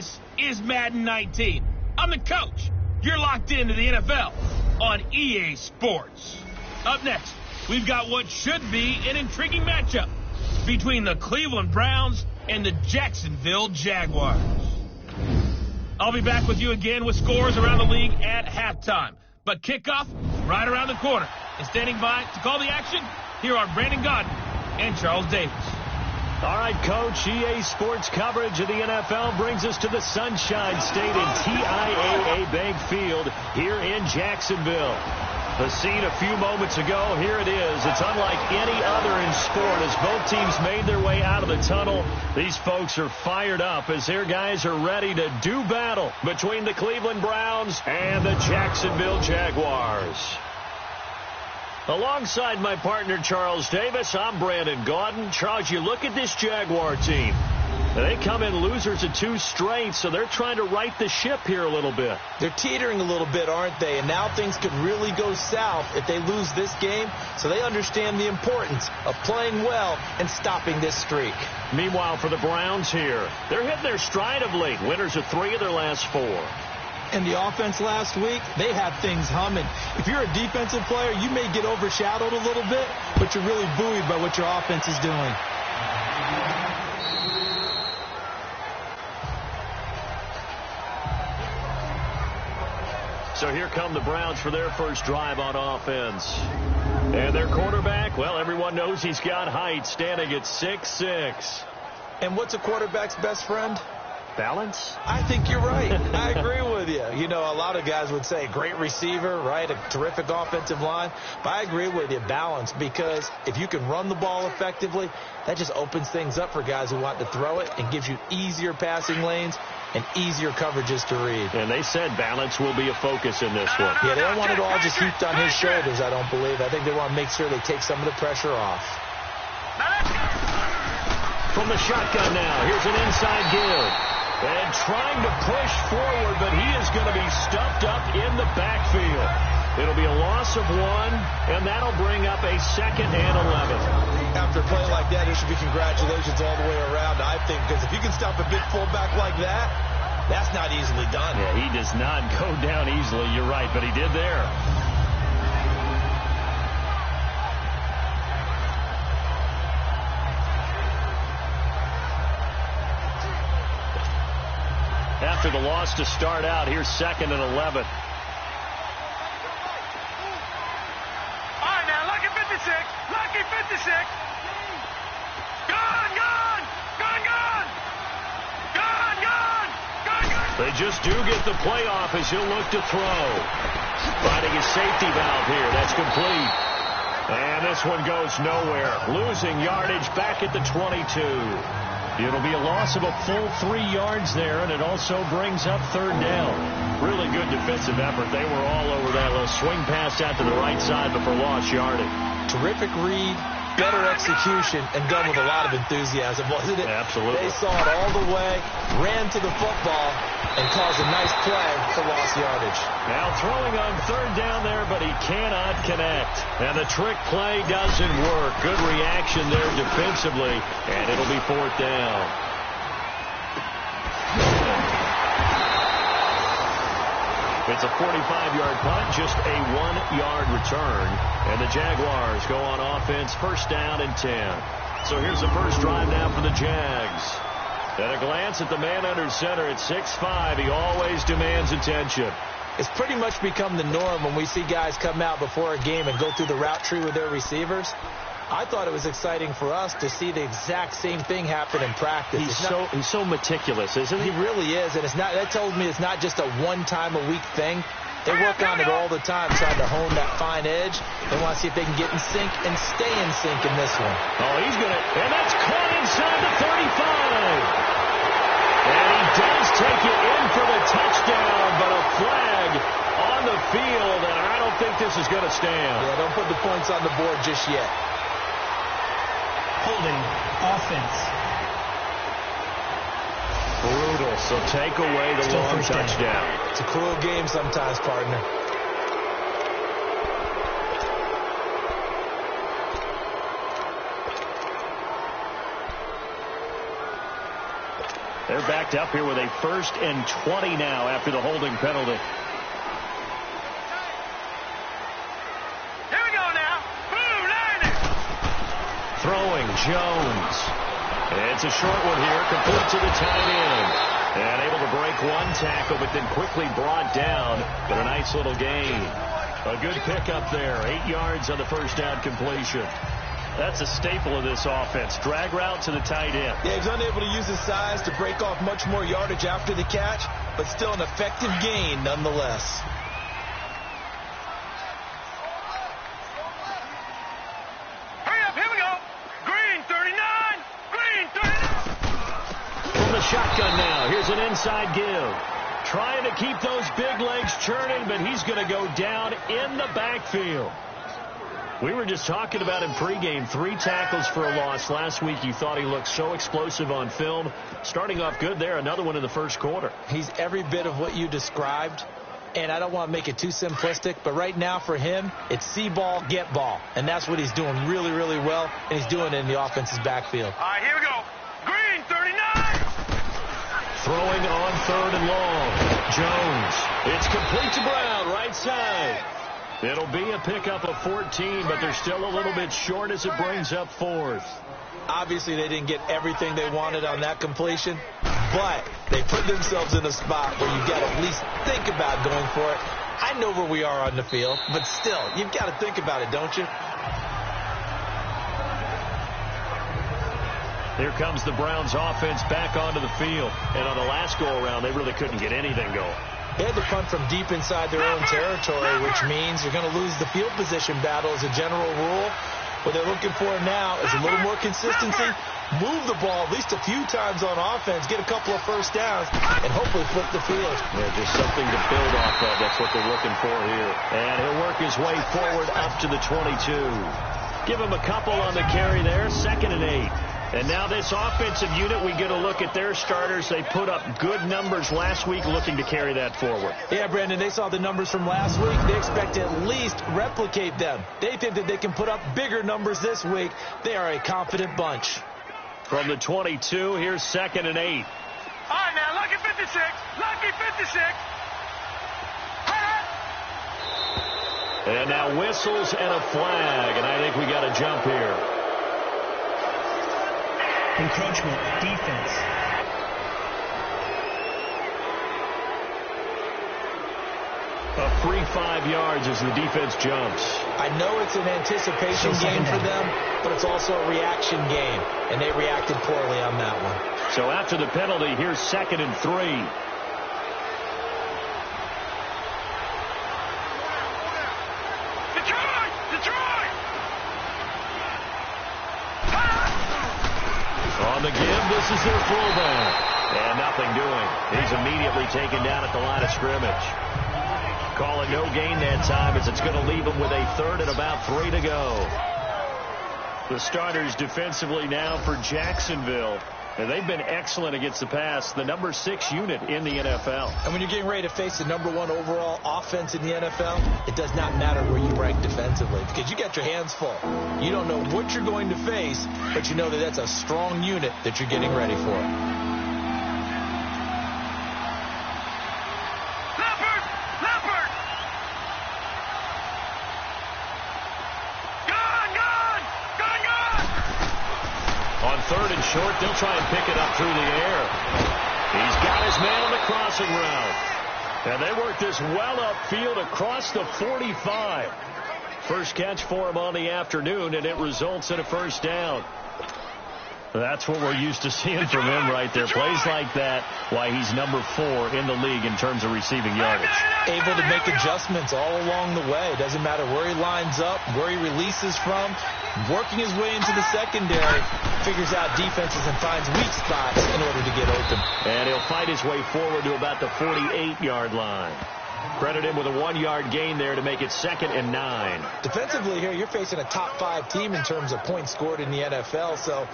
This is Madden 19. I'm the coach. You're locked into the NFL on EA Sports. Up next, we've got what should be an intriguing matchup between the Cleveland Browns and the Jacksonville Jaguars. I'll be back with you again with scores around the league at halftime. But kickoff right around the corner. And standing by to call the action, here are Brandon Godden and Charles Davis. All right, Coach, EA Sports coverage of the NFL brings us to the Sunshine State and TIAA Bank Field here in Jacksonville. The scene a few moments ago, here it is. It's unlike any other in sport as both teams made their way out of the tunnel. These folks are fired up as their guys are ready to do battle between the Cleveland Browns and the Jacksonville Jaguars. Alongside my partner, Charles Davis, I'm Brandon Gaudin. Charles, you look at this Jaguar team. They come in losers of 2 straight, so they're trying to right the ship here a little bit. They're teetering a little bit, aren't they? And now things could really go south if they lose this game, so they understand the importance of playing well and stopping this streak. Meanwhile, for the Browns here, they're hitting their stride of late. Winners of 3 of their last 4. And the offense last week, they have things humming. If you're a defensive player, you may get overshadowed a little bit, but you're really buoyed by what your offense is doing. So here come the Browns for their first drive on offense. And their quarterback, well, everyone knows he's got height, standing at 6'6". And what's a quarterback's best friend? Balance? I think you're right. I agree with you. You know, a lot of guys would say great receiver, right? A terrific offensive line. But I agree with you, balance, because if you can run the ball effectively, that just opens things up for guys who want to throw it and gives you easier passing lanes and easier coverages to read. And they said balance will be a focus in this one. Yeah, they don't want it all just heaped on his shoulders, I don't believe. I think they want to make sure they take some of the pressure off. From the shotgun now, here's an inside give. And trying to push forward, but he is going to be stuffed up in the backfield. It'll be a loss of 1, and that'll bring up a 2nd and 11. After a play like that, there should be congratulations all the way around, I think, because if you can stop a big fullback like that, that's not easily done. Yeah, he does not go down easily, you're right, but he did there. After the loss to start out, here's 2nd and 11. All right, now, lucky 56. Lucky 56. Gone, gone. Gone, gone. Gone, gone. Gone, gone. They just do get the playoff as he'll look to throw. Finding his safety valve here. That's complete. And this one goes nowhere. Losing yardage back at the 22. It'll be a loss of a full 3 yards there, and it also brings up 3rd down. Really good defensive effort. They were all over that little swing pass out to the right side, but for lost yardage. Terrific read, better execution, and done with a lot of enthusiasm, wasn't it? Absolutely. They saw it all the way, ran to the football, and caused a nice play for lost yardage. Now throwing on 3rd down there, but he cannot connect. And the trick play doesn't work. Good reaction there defensively, and it'll be 4th down. It's a 45-yard punt, just a 1-yard return. And the Jaguars go on offense, 1st down and 10. So here's the first drive now for the Jags. At a glance at the man under center at 6'5", he always demands attention. It's pretty much become the norm when we see guys come out before a game and go through the route tree with their receivers. I thought it was exciting for us to see the exact same thing happen in practice. He's so meticulous, isn't he? He really is, and that tells me it's not just a one-time-a-week thing. They work on it all the time, trying to hone that fine edge. They want to see if they can get in sync and stay in sync in this one. Oh, he's going to, and that's caught inside the 35. And he does take it in for the touchdown, but a flag on the field, and I don't think this is going to stand. Yeah, don't put the points on the board just yet. Holding offense. Brutal, so take away the long touchdown. It's a cruel game sometimes, partner. They're backed up here with a 1st and 20 now after the holding penalty. Here we go now. Boom, landing. Throwing Jones. It's a short one here, complete to the tight end. And able to break one tackle, but then quickly brought down. But a nice little gain. A good pickup there. 8 yards on the first down completion. That's a staple of this offense. Drag route to the tight end. Yeah, he's unable to use his size to break off much more yardage after the catch, but still an effective gain nonetheless. Hurry up, here we go. Green 39. Green 39. From the shotgun now. Here's an inside give. Trying to keep those big legs churning, but he's going to go down in the backfield. We were just talking about him pregame. 3 tackles for a loss. Last week you thought he looked so explosive on film. Starting off good there. Another one in the first quarter. He's every bit of what you described. And I don't want to make it too simplistic, but right now for him, it's see ball, get ball. And that's what he's doing really, really well. And he's doing it in the offense's backfield. All right, here we go. Green 39. Throwing on 3rd and long. Jones. It's complete to Brown, right side. It'll be a pickup of 14, but they're still a little bit short as it brings up 4th. Obviously, they didn't get everything they wanted on that completion, but they put themselves in a spot where you've got to at least think about going for it. I know where we are on the field, but still, you've got to think about it, don't you? Here comes the Browns offense back onto the field. And on the last go-around, they really couldn't get anything going. They had to punt from deep inside their own territory, which means you're going to lose the field position battle as a general rule. What they're looking for now is a little more consistency, move the ball at least a few times on offense, get a couple of first downs, and hopefully flip the field. Yeah, just something to build off of. That's what they're looking for here. And he'll work his way forward up to the 22. Give him a couple on the carry there, 2nd and 8. And now this offensive unit, we get a look at their starters. They put up good numbers last week, looking to carry that forward. Yeah, Brandon, they saw the numbers from last week. They expect to at least replicate them. They think that they can put up bigger numbers this week. They are a confident bunch. From the 22, here's 2nd and 8. All right, now, lucky 56. Lucky 56. And now whistles and a flag, and I think we got a jump here. Encroachment, defense. A free 5 yards as the defense jumps. I know it's an anticipation game for them, but it's also a reaction game, and they reacted poorly on that one. So after the penalty, here's 2nd and 3. On the give, this is their fullback. And nothing doing. He's immediately taken down at the line of scrimmage. Call it no gain that time as it's going to leave him with a 3rd and about 3 to go. The starters defensively now for Jacksonville. And they've been excellent against the pass, the number 6 unit in the NFL. And when you're getting ready to face the number 1 overall offense in the NFL, it does not matter where you rank defensively because you got your hands full. You don't know what you're going to face, but you know that that's a strong unit that you're getting ready for. On 3rd and short, they'll try and pick it up through the air. He's got his man on the crossing route. And they work this well upfield across the 45. First catch for him on the afternoon, and it results in a first down. That's what we're used to seeing from him right there. Plays like that, why he's number 4 in the league in terms of receiving yardage. Able to make adjustments all along the way. Doesn't matter where he lines up, where he releases from. Working his way into the secondary, figures out defenses and finds weak spots in order to get open. And he'll fight his way forward to about the 48-yard line. Credit him with a 1-yard gain there to make it 2nd and 9. Defensively here, you're facing a top 5 team in terms of points scored in the NFL. So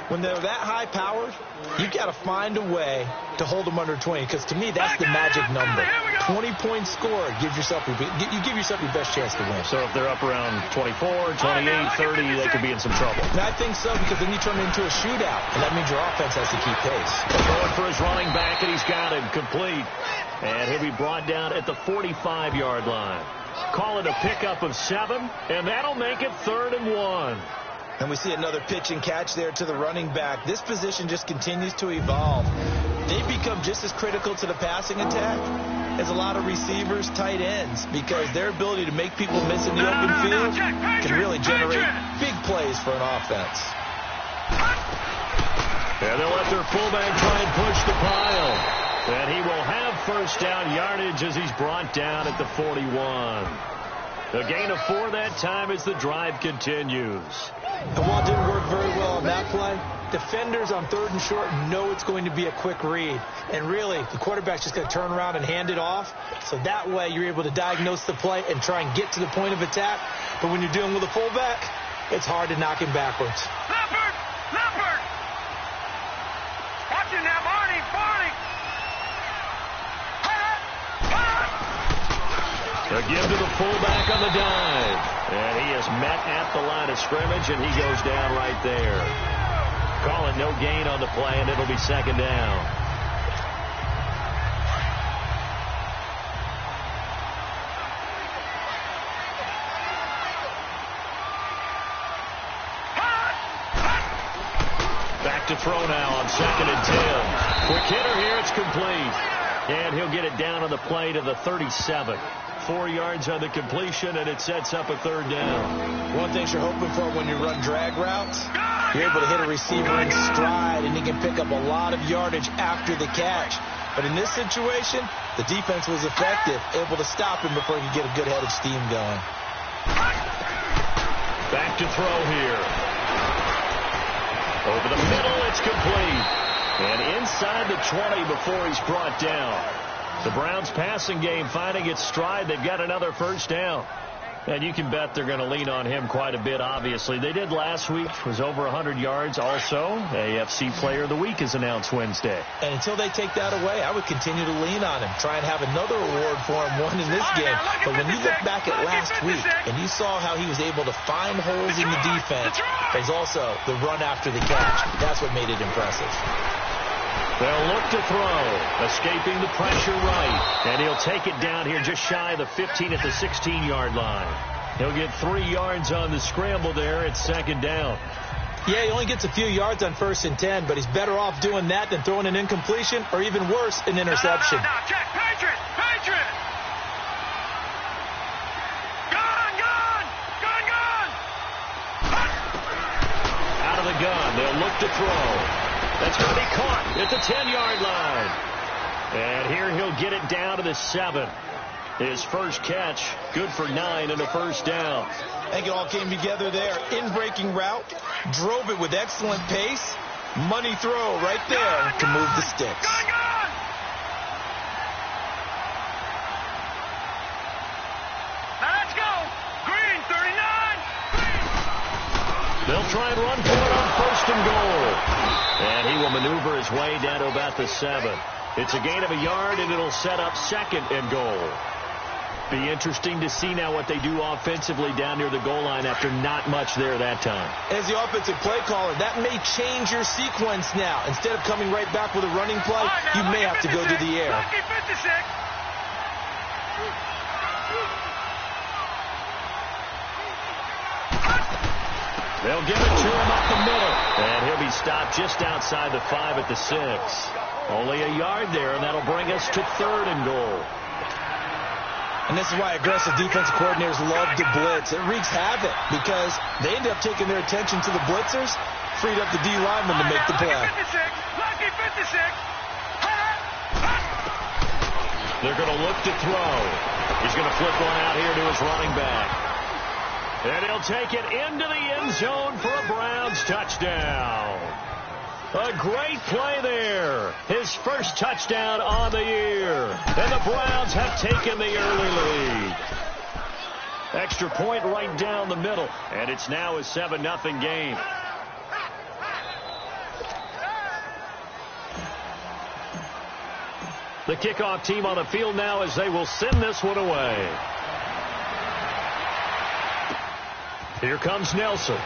when they're that high powered, you got to find a way to hold them under 20. Because to me, that's the magic number. 20 points scored gives yourself you give yourself your best chance to win. So if they're up around 24, 28, 30, they could be in some trouble. And I think so, because then you turn it into a shootout, and that means your offense has to keep pace. Going for his running back, and he's got him complete. And he'll be brought down at the 45-yard line. Call it a pickup of 7, and that'll make it 3rd and 1. And we see another pitch and catch there to the running back. This position just continues to evolve. They become just as critical to the passing attack as a lot of receivers, tight ends, because their ability to make people miss in the open field can really generate big plays for an offense. And they'll let their fullback try and push the pile. And he will have first down yardage as he's brought down at the 41. A gain of 4 that time as the drive continues. And while it didn't work very well on that play, defenders on 3rd and short know it's going to be a quick read. And really, the quarterback's just going to turn around and hand it off. So that way, you're able to diagnose the play and try and get to the point of attack. But when you're dealing with a fullback, it's hard to knock him backwards. Leopard! Watching that, Barney! A give to the fullback on the dive. And he is met at the line of scrimmage, and he goes down right there. Call it no gain on the play, and it'll be 2nd down. Back to throw now on 2nd and 10. Quick hitter here, it's complete. And he'll get it down on the play to the 37. 4 yards on the completion, and it sets up a 3rd down. One thing you're hoping for when you run drag routes, you're able to hit a receiver in stride, and he can pick up a lot of yardage after the catch. But in this situation, the defense was effective, able to stop him before he could get a good head of steam going. Back to throw here. Over the middle, it's complete. And inside the 20 before he's brought down. The Browns passing game finding its stride. They've got another first down. And you can bet they're going to lean on him quite a bit, obviously. They did last week. Was over 100 yards also. AFC Player of the Week is announced Wednesday. And until they take that away, I would continue to lean on him. Try and have another award for him, one in this game. But when you look back at last week and you saw how he was able to find holes in the defense, there's also the run after the catch. That's what made it impressive. They'll look to throw, escaping the pressure right, and he'll take it down here just shy of the 15 at the 16-yard line. He'll get 3 yards on the scramble there at 2nd down. Yeah, he only gets a few yards on 1st and 10, but he's better off doing that than throwing an incompletion or even worse, an interception. No, check, Patriot! Gun! Out of the gun, they'll look to throw. That's going to be caught at the 10-yard line. And here he'll get it down to the 7. His first catch, good for 9 and a first down. I think it all came together there. In-breaking route, drove it with excellent pace. Money throw right there to move the sticks. Let's go! Green, 39! They'll try and run for it on 1st and goal. And he will maneuver his way down to about the 7. It's a gain of a yard, and it'll set up 2nd and goal. Be interesting to see now what they do offensively down near the goal line after not much there that time. As the offensive play caller, that may change your sequence now. Instead of coming right back with a running play, you may have to go to the air. They'll give it to him up the middle. And he'll be stopped just outside the 5 at the 6. Only a yard there, and that'll bring us to 3rd and goal. And this is why aggressive defensive coordinators love to blitz. It wreaks havoc because they end up taking their attention to the blitzers, freed up the D lineman to make the play. Lucky 56. They're going to look to throw. He's going to flip one out here to his running back. And he'll take it into the end zone for a Browns touchdown. A great play there. His first touchdown on the year. And the Browns have taken the early lead. Extra point right down the middle. And it's now a 7-0 game. The kickoff team on the field now as they will send this one away. Here comes Nelson.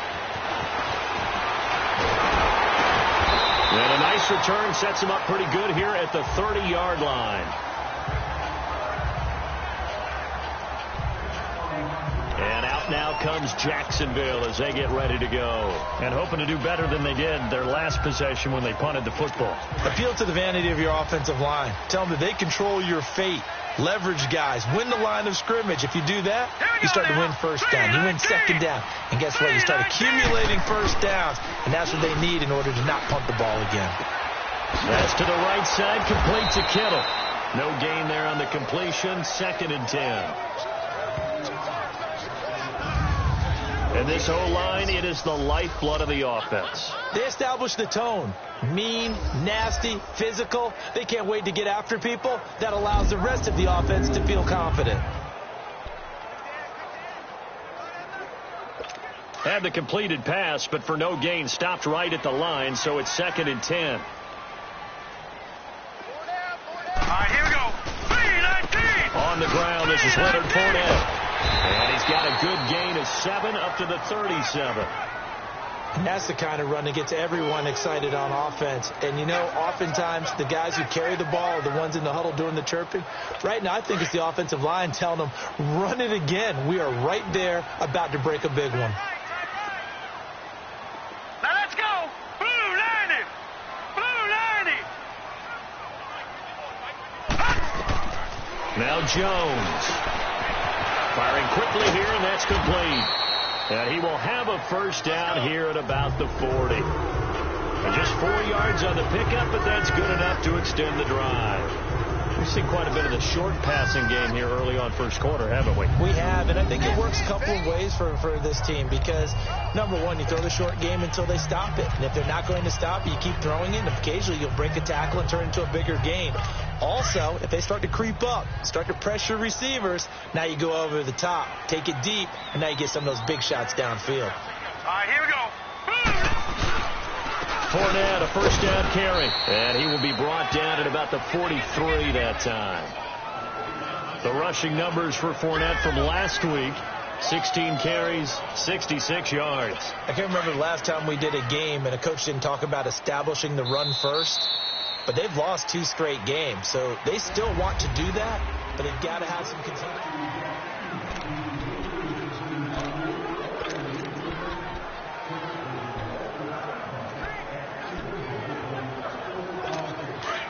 And a nice return sets him up pretty good here at the 30-yard line. And out now comes Jacksonville as they get ready to go. And hoping to do better than they did their last possession when they punted the football. Appeal to the vanity of your offensive line. Tell them that they control your fate. Leverage guys. Win the line of scrimmage. If you do that, you start to win first down. You win second down. And guess what? You start accumulating first downs. And that's what they need in order to not punt the ball again. That's to the right side. Complete to Kittle. No gain there on the completion. 2nd and 10. And this O-line, it is the lifeblood of the offense. They establish the tone. Mean, nasty, physical. They can't wait to get after people. That allows the rest of the offense to feel confident. Had the completed pass, but for no gain, stopped right at the line, so it's 2nd and 10. All right, here we go. 3-19. On the ground, this is Leonard Fournette. And he's got a good gain of 7 up to the 37. And that's the kind of run that gets everyone excited on offense. And, you know, oftentimes the guys who carry the ball are the ones in the huddle doing the chirping. Right now, I think it's the offensive line telling them, run it again. We are right there about to break a big one. Now let's go. Blue 90. Blue 90. Now Jones. Firing quickly here, and that's complete. And he will have a first down here at about the 40. And just 4 yards on the pickup, but that's good enough to extend the drive. We've seen quite a bit of the short passing game here early on first quarter, haven't we? We have, and I think it works a couple of ways for this team because, number one, you throw the short game until they stop it. And if they're not going to stop it, you keep throwing it, and occasionally you'll break a tackle and turn it into a bigger gain. Also, if they start to creep up, start to pressure receivers, now you go over the top, take it deep, and now you get some of those big shots downfield. All right, here we go. Fournette, a first down carry. And he will be brought down at about the 43 that time. The rushing numbers for Fournette from last week, 16 carries, 66 yards. I can't remember the last time we did a game and a coach didn't talk about establishing the run first. But they've lost 2 straight games, so they still want to do that, but they've got to have some control.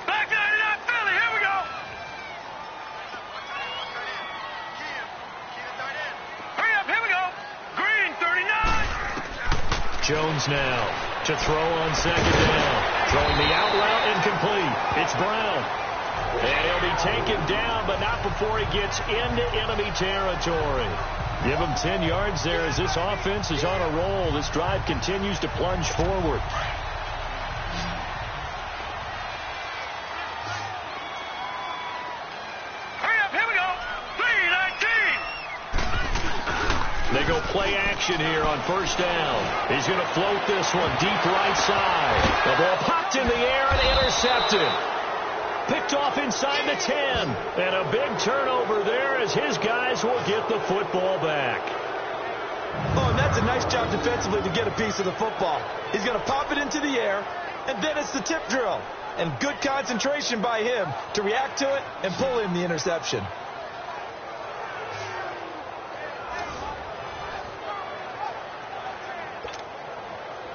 Back 99 Philly, here we go. Hurry up, here we go. Green 39. Jones now to throw on 2nd down. Throwing the out route incomplete. It's Brown. And he'll be taken down, but not before he gets into enemy territory. Give him 10 yards there as this offense is on a roll. This drive continues to plunge forward. Hurry up, here we go. 3-19. They go play action here on first down. He's going to float this one deep right side. The ball popped in the air and intercepted. Picked off inside the 10. And a big turnover there as his guys will get the football back. Oh, and that's a nice job defensively to get a piece of the football. He's going to pop it into the air, and then it's the tip drill. And good concentration by him to react to it and pull in the interception.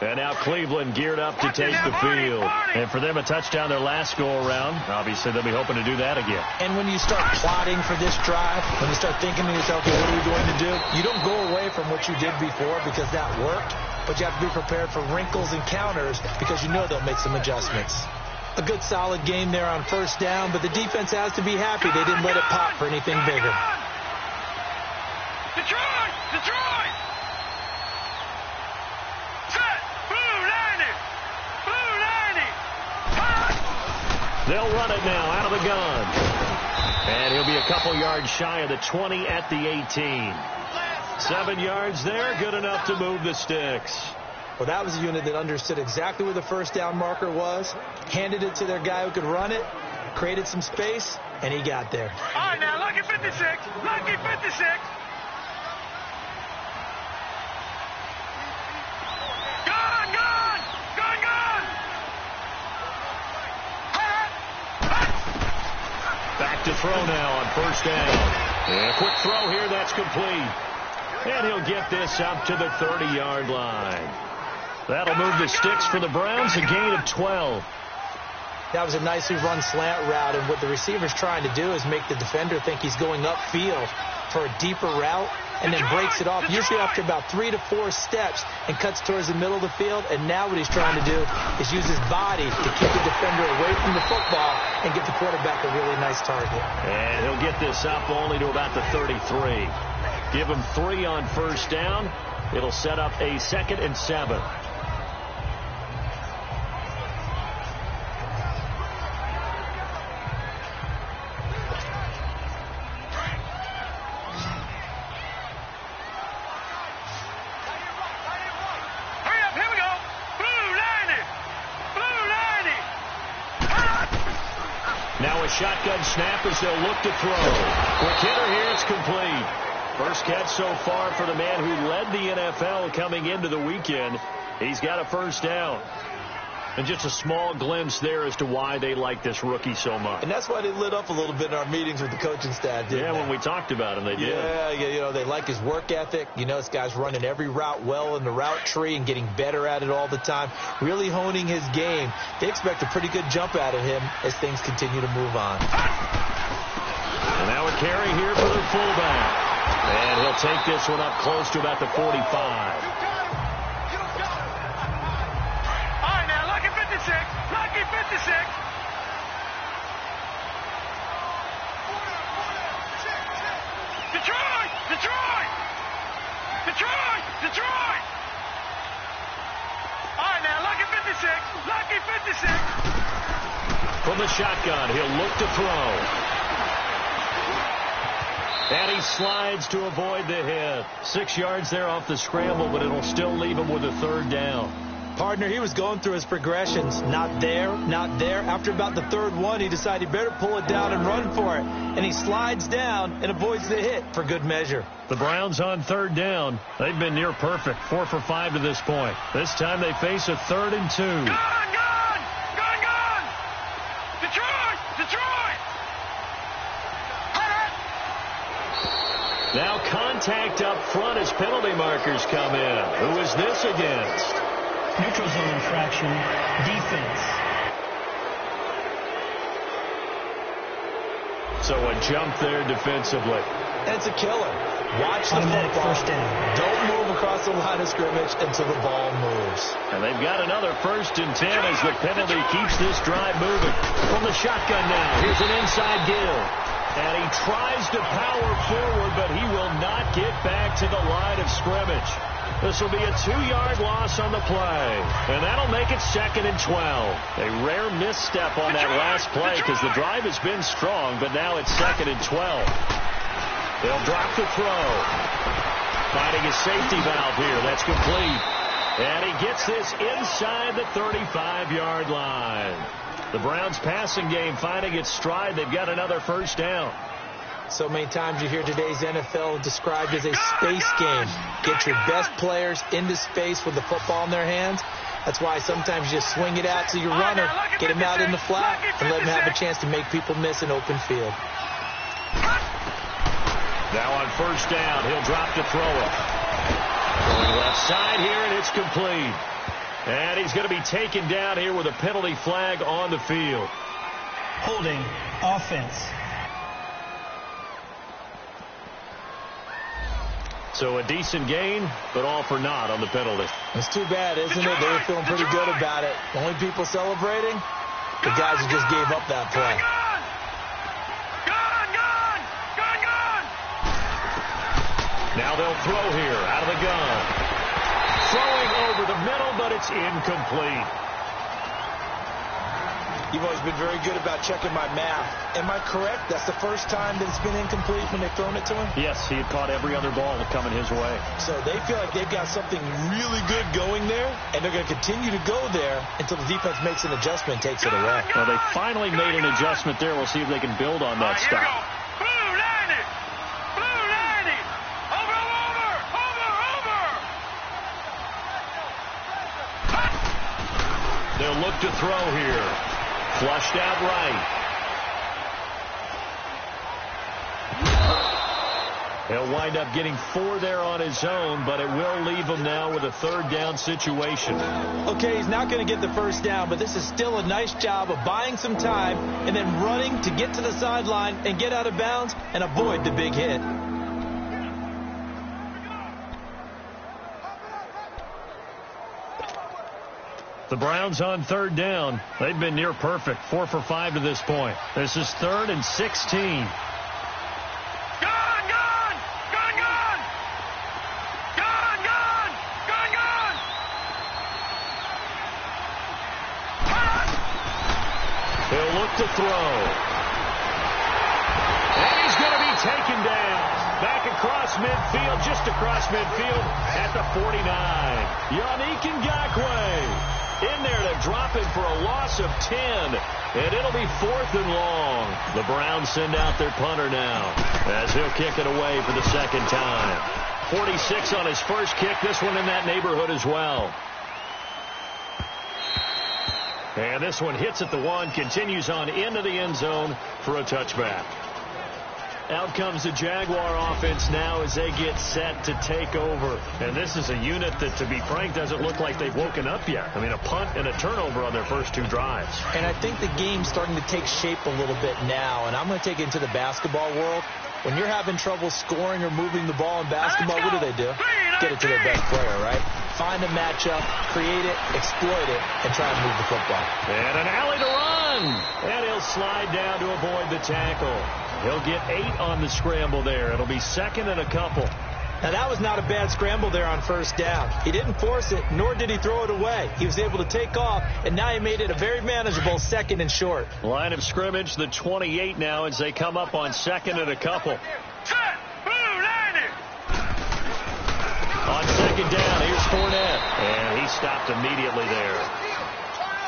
And now Cleveland geared up to take the field. And for them, a touchdown their last go-around. Obviously, they'll be hoping to do that again. And when you start plotting for this drive, when you start thinking to yourself, okay, what are we going to do? You don't go away from what you did before because that worked. But you have to be prepared for wrinkles and counters because you know they'll make some adjustments. A good, solid game there on first down, but the defense has to be happy they didn't let it pop for anything bigger. Detroit! Detroit! Set! Blue 90! Blue 90! They'll run it now out of the gun. And he'll be a couple yards shy of the 20 at the 18. 7 yards there, good enough to move the sticks. Well, that was a unit that understood exactly where the first down marker was, handed it to their guy who could run it, created some space, and he got there. All right, now, lucky 56. Lucky 56. Gone, gone. Gone, gone. Back to throw now on first down. And a quick throw here, that's complete. And he'll get this up to the 30-yard line. That'll move the sticks for the Browns, a gain of 12. That was a nicely run slant route, and what the receiver's trying to do is make the defender think he's going upfield for a deeper route, and then breaks it off, usually after about 3 to 4 steps, and cuts towards the middle of the field. And now what he's trying to do is use his body to keep the defender away from the football and get the quarterback a really nice target. And he'll get this up only to about the 33. Give him 3 on first down. It'll set up a 2nd and 7. Now a shotgun snap as they'll look to throw. Quick hitter here, it's complete. First catch so far for the man who led the NFL coming into the weekend. He's got a first down. And just a small glimpse there as to why they like this rookie so much. And that's why they lit up a little bit in our meetings with the coaching staff, didn't they? When we talked about him, they did. Yeah, they like his work ethic. This guy's running every route well in the route tree and getting better at it all the time, really honing his game. They expect a pretty good jump out of him as things continue to move on. And now a carry here for the fullback. And he'll take this one up close to about the 45. Lucky 56. Detroit! Detroit! Detroit! Detroit! All right, now, lucky 56. Lucky 56. From the shotgun, he'll look to throw. And he slides to avoid the hit. 6 yards there off the scramble, but it'll still leave him with a 3rd down. Partner, he was going through his progressions. Not there, not there. After about the 3rd one, he decided he better pull it down and run for it. And he slides down and avoids the hit for good measure. The Browns on 3rd down. They've been near perfect, 4 for 5 to this point. This time they face a 3rd and 2. Gone, gone! Gone, gone! Detroit! Detroit! Now contact up front as penalty markers come in. Who is this against? Neutral zone infraction, defense. So a jump there defensively. It's a killer. Watch the Automatic football. first down. Don't move across the line of scrimmage until the ball moves. And they've got another 1st and 10 as the penalty keeps this drive moving. From the shotgun now, here's an inside give. And he tries to power forward, but he will not get back to the line of scrimmage. This will be a 2-yard loss on the play. And that'll make it 2nd and 12. A rare misstep on that last play because the drive has been strong, but now it's 2nd and 12. They'll drop the throw. Finding a safety valve here. That's complete. And he gets this inside the 35-yard line. The Browns passing game finding its stride. They've got another 1st down. So many times you hear today's NFL described as a space game. Get your best players into space with the football in their hands. That's why sometimes you just swing it out to your runner, get him out in the flat, and let him have a chance to make people miss an open field. Now on 1st down, he'll drop to throw it. Going left side here, and it's complete. And he's going to be taken down here with a penalty flag on the field. Holding offense. So a decent gain, but all for naught on the penalty. It's too bad, isn't it? They were feeling pretty good about it. The only people celebrating, the guys who just gave up that play. Now they'll throw here out of the gun. Throwing over the middle, but it's incomplete. You've always been very good about checking my math. Am I correct? That's the first time that it's been incomplete when they've thrown it to him? Yes, he had caught every other ball coming his way. So they feel like they've got something really good going there, and they're going to continue to go there until the defense makes an adjustment and takes it away. Well, they finally made an adjustment there. We'll see if they can build on that stop. Blue 90! Blue 90! Over! They'll look to throw here. Flushed out right. He'll wind up getting 4 there on his own, but it will leave him now with a 3rd down situation. Okay, he's not going to get the first down, but this is still a nice job of buying some time and then running to get to the sideline and get out of bounds and avoid the big hit. The Browns on 3rd down. They've been near perfect, 4 for 5 to this point. This is 3rd and 16. He'll look to throw. And he's going to be taken down. Back across midfield, just across midfield at the 49. Yannick Ngakoue in there to drop it for a loss of 10. And it'll be 4th and long. The Browns send out their punter now as he'll kick it away for the 2nd time. 46 on his first kick. This one in that neighborhood as well. And this one hits at the 1, continues on into the end zone for a touchback. Out comes the Jaguar offense now as they get set to take over. And this is a unit that, to be frank, doesn't look like they've woken up yet. I mean, a punt and a turnover on their first 2 drives. And I think the game's starting to take shape a little bit now. And I'm going to take it into the basketball world. When you're having trouble scoring or moving the ball in basketball, what do? Get it to their best player, right? Find a matchup, create it, exploit it, and try and move the football. And an alley to run. And he'll slide down to avoid the tackle. He'll get 8 on the scramble there. It'll be 2nd and a couple. Now, that was not a bad scramble there on 1st down. He didn't force it, nor did he throw it away. He was able to take off, and now he made it a very manageable 2nd and short. Line of scrimmage, the 28 now as they come up on 2nd and a couple. Set! Blue 90! On 2nd down, here's Fournette. And he stopped immediately there.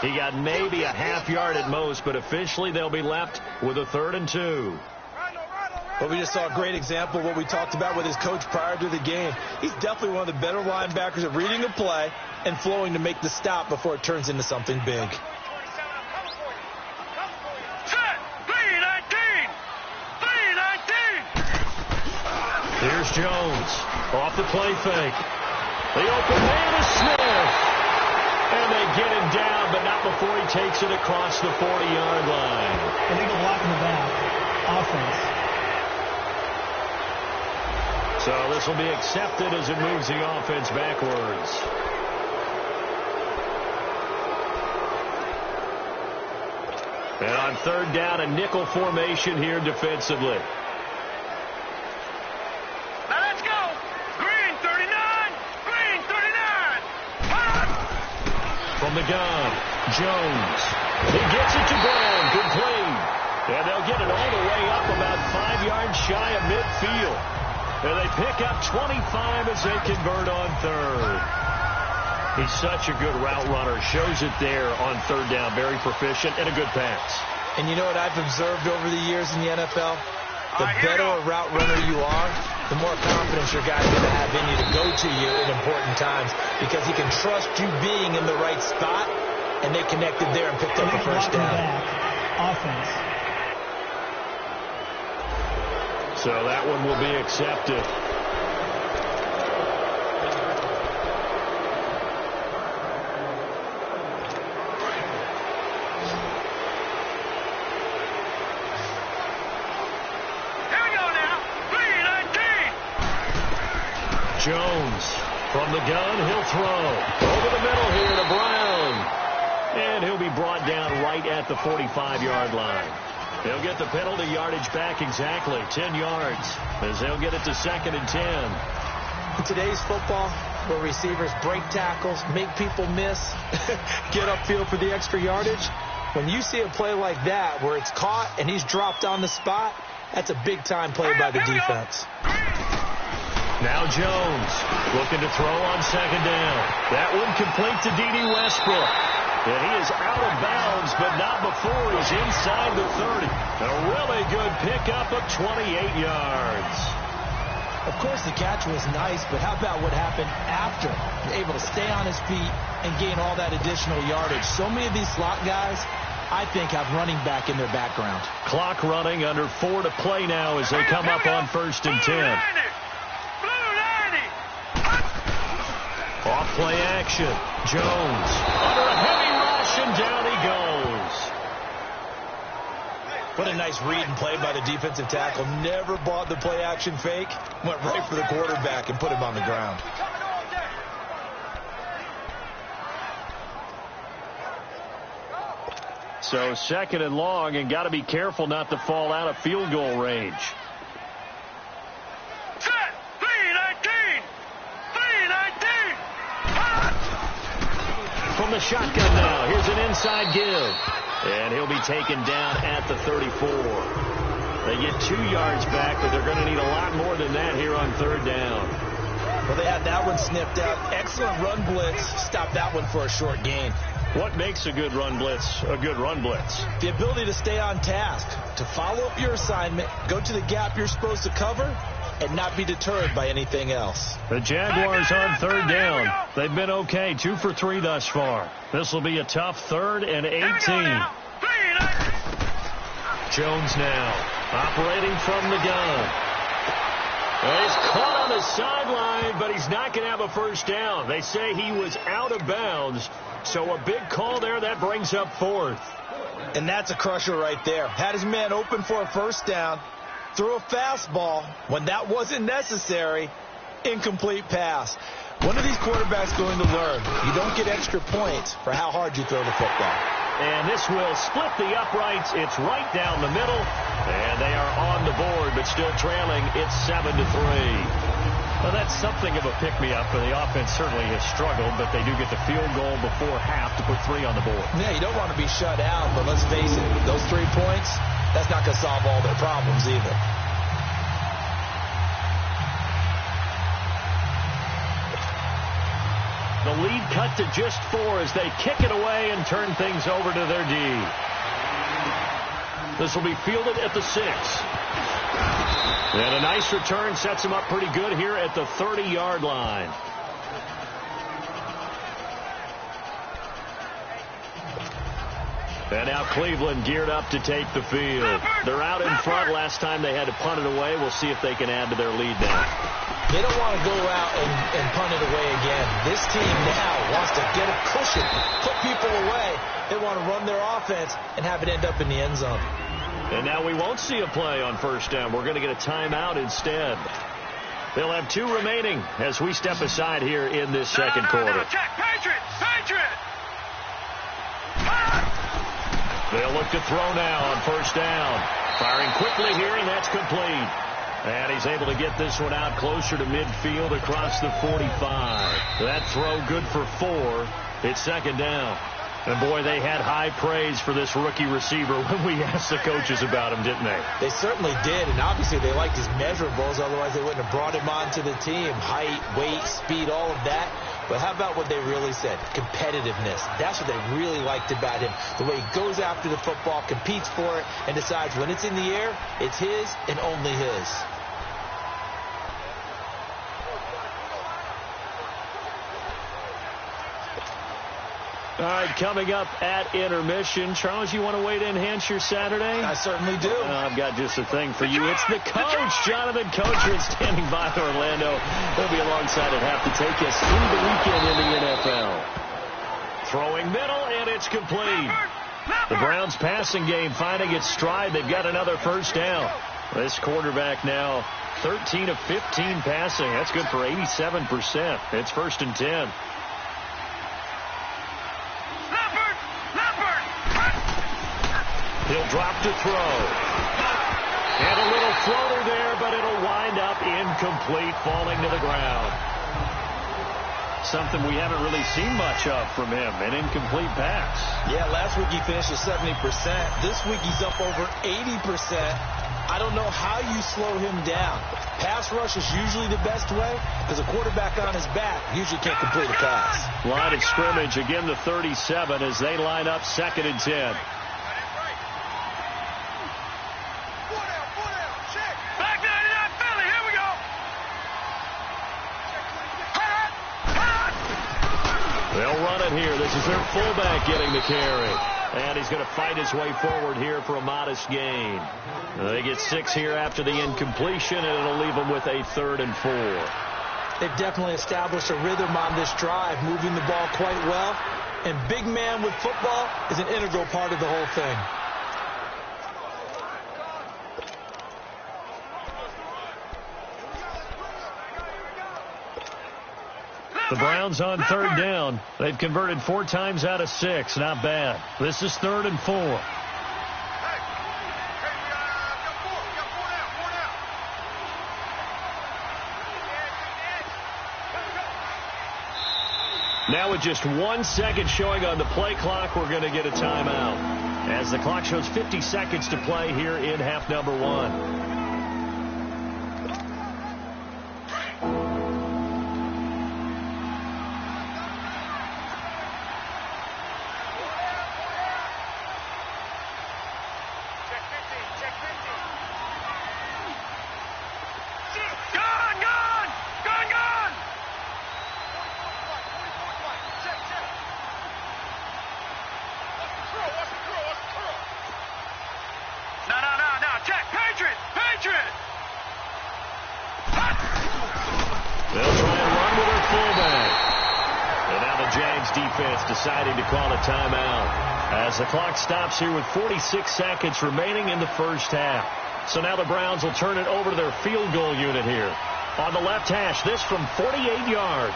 He got maybe a half yard at most, but officially they'll be left with a 3rd and 2. But we just saw a great example of what we talked about with his coach prior to the game. He's definitely one of the better linebackers at reading a play and flowing to make the stop before it turns into something big. Set! 319! 319! Here's Jones off the play fake. The open man is Smith. And they get him down, but not before he takes it across the 40-yard line. Illegal block in the back. Offense. So this will be accepted as it moves the offense backwards. And on 3rd down, a nickel formation here defensively. Now let's go! Green 39! Green 39! From the gun, Jones. He gets it to Brown, complete. And they'll get it all the way up about 5 yards shy of midfield. And they pick up 25 as they convert on 3rd. He's such a good route runner. Shows it there on 3rd down. Very proficient and a good pass. And you know what I've observed over the years in the NFL? The better a route runner you are, the more confidence your guy's going to have in you to go to you in important times because he can trust you being in the right spot, and they connected there and picked up the first down. Offense. So that one will be accepted. Here we go now! 319! Jones from the gun. He'll throw. Over the middle here to Brown. And he'll be brought down right at the 45-yard line. They'll get the penalty yardage back exactly, 10 yards, as they'll get it to 2nd and 10. In today's football, where receivers break tackles, make people miss, get upfield for the extra yardage, When you see a play like that where it's caught and he's dropped on the spot, that's a big-time play by the defense. Now Jones looking to throw on second down. That one complete to D.D. Westbrook. And he is out of bounds, but not before he's inside the 30. A really good pickup of 28 yards. Of course, the catch was nice, but how about what happened after? Able to stay on his feet and gain all that additional yardage. So many of these slot guys, I think, have running back in their background. Clock running, under 4 to play now as they come up on 1st and 10. Off play action. Jones under a heavy rush, and down he goes. What a nice read and play by the defensive tackle. Never bought the play action fake. Went right for the quarterback and put him on the ground. So 2nd and long, and got to be careful not to fall out of field goal range. From the shotgun now, here's an inside give. And he'll be taken down at the 34. They get 2 yards back, but they're going to need a lot more than that here on 3rd down. Well, they had that one sniffed out. Excellent run blitz. Stop that one for a short gain. What makes a good run blitz a good run blitz? The ability to stay on task, to follow up your assignment, go to the gap you're supposed to cover, and not be deterred by anything else. The Jaguars on 3rd down. They've been okay, 2 for 3 thus far. This will be a tough 3rd and 18. Jones now operating from the gun. He's caught on the sideline, but he's not going to have a first down. They say he was out of bounds, so a big call there. That brings up 4th. And that's a crusher right there. Had his man open for a first down, threw a fastball when that wasn't necessary, incomplete pass. When are these quarterbacks going to learn? You don't get extra points for how hard you throw the football. And this will split the uprights. It's right down the middle. And they are on the board, but still trailing. It's 7-3. Well, that's something of a pick-me-up, and the offense certainly has struggled, but they do get the field goal before half to put 3 on the board. Yeah, you don't want to be shut out, but let's face it, those 3 points, that's not going to solve all their problems either. The lead cut to just 4 as they kick it away and turn things over to their D. This will be fielded at the 6. And a nice return sets him up pretty good here at the 30-yard line. And now Cleveland geared up to take the field. They're out in front. Last time they had to punt it away. We'll see if they can add to their lead now. They don't want to go out and punt it away again. This team now wants to get a cushion, put people away. They want to run their offense and have it end up in the end zone. And now we won't see a play on first down. We're going to get a timeout instead. They'll have 2 remaining as we step aside here in this second quarter. Check. Patriot! They'll look to throw now on first down. Firing quickly here, and that's complete. And he's able to get this one out closer to midfield across the 45. That throw good for 4. It's second down. And, boy, they had high praise for this rookie receiver when we asked the coaches about him, didn't they? They certainly did, and obviously they liked his measurables. Otherwise, they wouldn't have brought him onto the team. Height, weight, speed, all of that. But how about what they really said? Competitiveness. That's what they really liked about him. The way he goes after the football, competes for it, and decides when it's in the air, it's his and only his. All right, coming up at intermission. Charles, you want to wait to enhance your Saturday? I certainly do. I've got just a thing for you. It's the coach, Jonathan Coachman, standing by Orlando. He'll be alongside at half to take us through the weekend in the NFL. Throwing middle, and it's complete. The Browns passing game finding its stride. They've got another first down. This quarterback now 13 of 15 passing. That's good for 87%. It's 1st and 10. He'll drop to throw. And a little floater there, but it'll wind up incomplete, falling to the ground. something we haven't really seen much of from him, an incomplete pass. Yeah, last week he finished at 70%. This week he's up over 80%. I don't know how you slow him down. Pass rush is usually the best way because a quarterback on his back usually can't complete a pass. Line of scrimmage again to 37 as they line up 2nd and 10. They'll run it here. This is their fullback getting the carry. And he's going to fight his way forward here for a modest gain. They get 6 here after the incompletion, and it'll leave them with a 3rd and 4. They've definitely established a rhythm on this drive, moving the ball quite well. And big man with football is an integral part of the whole thing. The Browns on 3rd down. They've converted 4 times out of 6. Not bad. This is 3rd and 4. Now with just 1 second showing on the play clock, we're going to get a timeout. As the clock shows 50 seconds to play here in half number 1. Deciding to call a timeout as the clock stops here with 46 seconds remaining in the first half. So now the Browns will turn it over to their field goal unit here. On the left hash, this from 48 yards.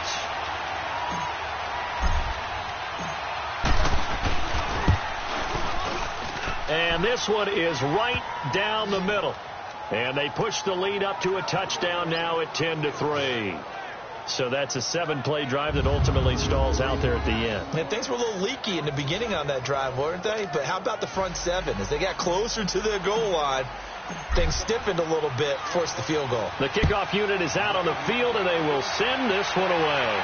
And this one is right down the middle. And they push the lead up to a touchdown now at 10-3. So that's a 7-play drive that ultimately stalls out there at the end. And things were a little leaky in the beginning on that drive, weren't they? But how about the front 7? As they got closer to the goal line, things stiffened a little bit, forced the field goal. The kickoff unit is out on the field, and they will send this one away.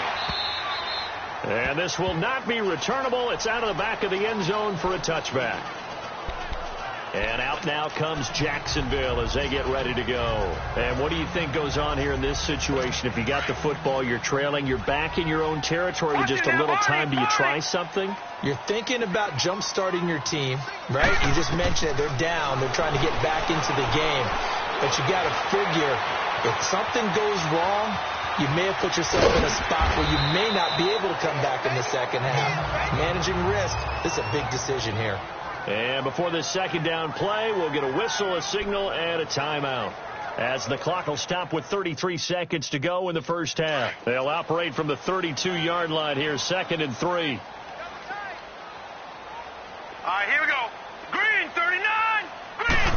And this will not be returnable. It's out of the back of the end zone for a touchback. And out now comes Jacksonville as they get ready to go. And what do you think goes on here in this situation? If you got the football, you're trailing, you're back in your own territory with just a little time. Do you try something? You're thinking about jump-starting your team, right? You just mentioned it. They're down. They're trying to get back into the game. But you got to figure if something goes wrong, you may have put yourself in a spot where you may not be able to come back in the second half. Managing risk, this is a big decision here. And before this second down play, we'll get a whistle, a signal, and a timeout. As the clock will stop with 33 seconds to go in the first half. They'll operate from the 32-yard line here, 2nd and 3. All right, here we go. Green, 39. Green.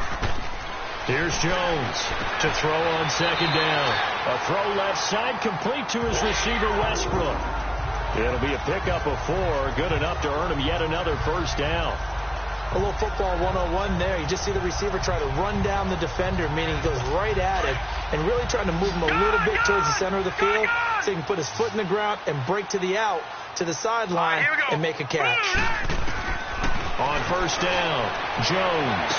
Here's Jones to throw on 2nd down. A throw left side, complete to his receiver, Westbrook. It'll be a pickup of 4, good enough to earn him yet another first down. A little football 101 there. You just see the receiver try to run down the defender, meaning he goes right at it and really trying to move him a little bit towards the center of the field so he can put his foot in the ground and break to the out, to the sideline, and make a catch. On first down, Jones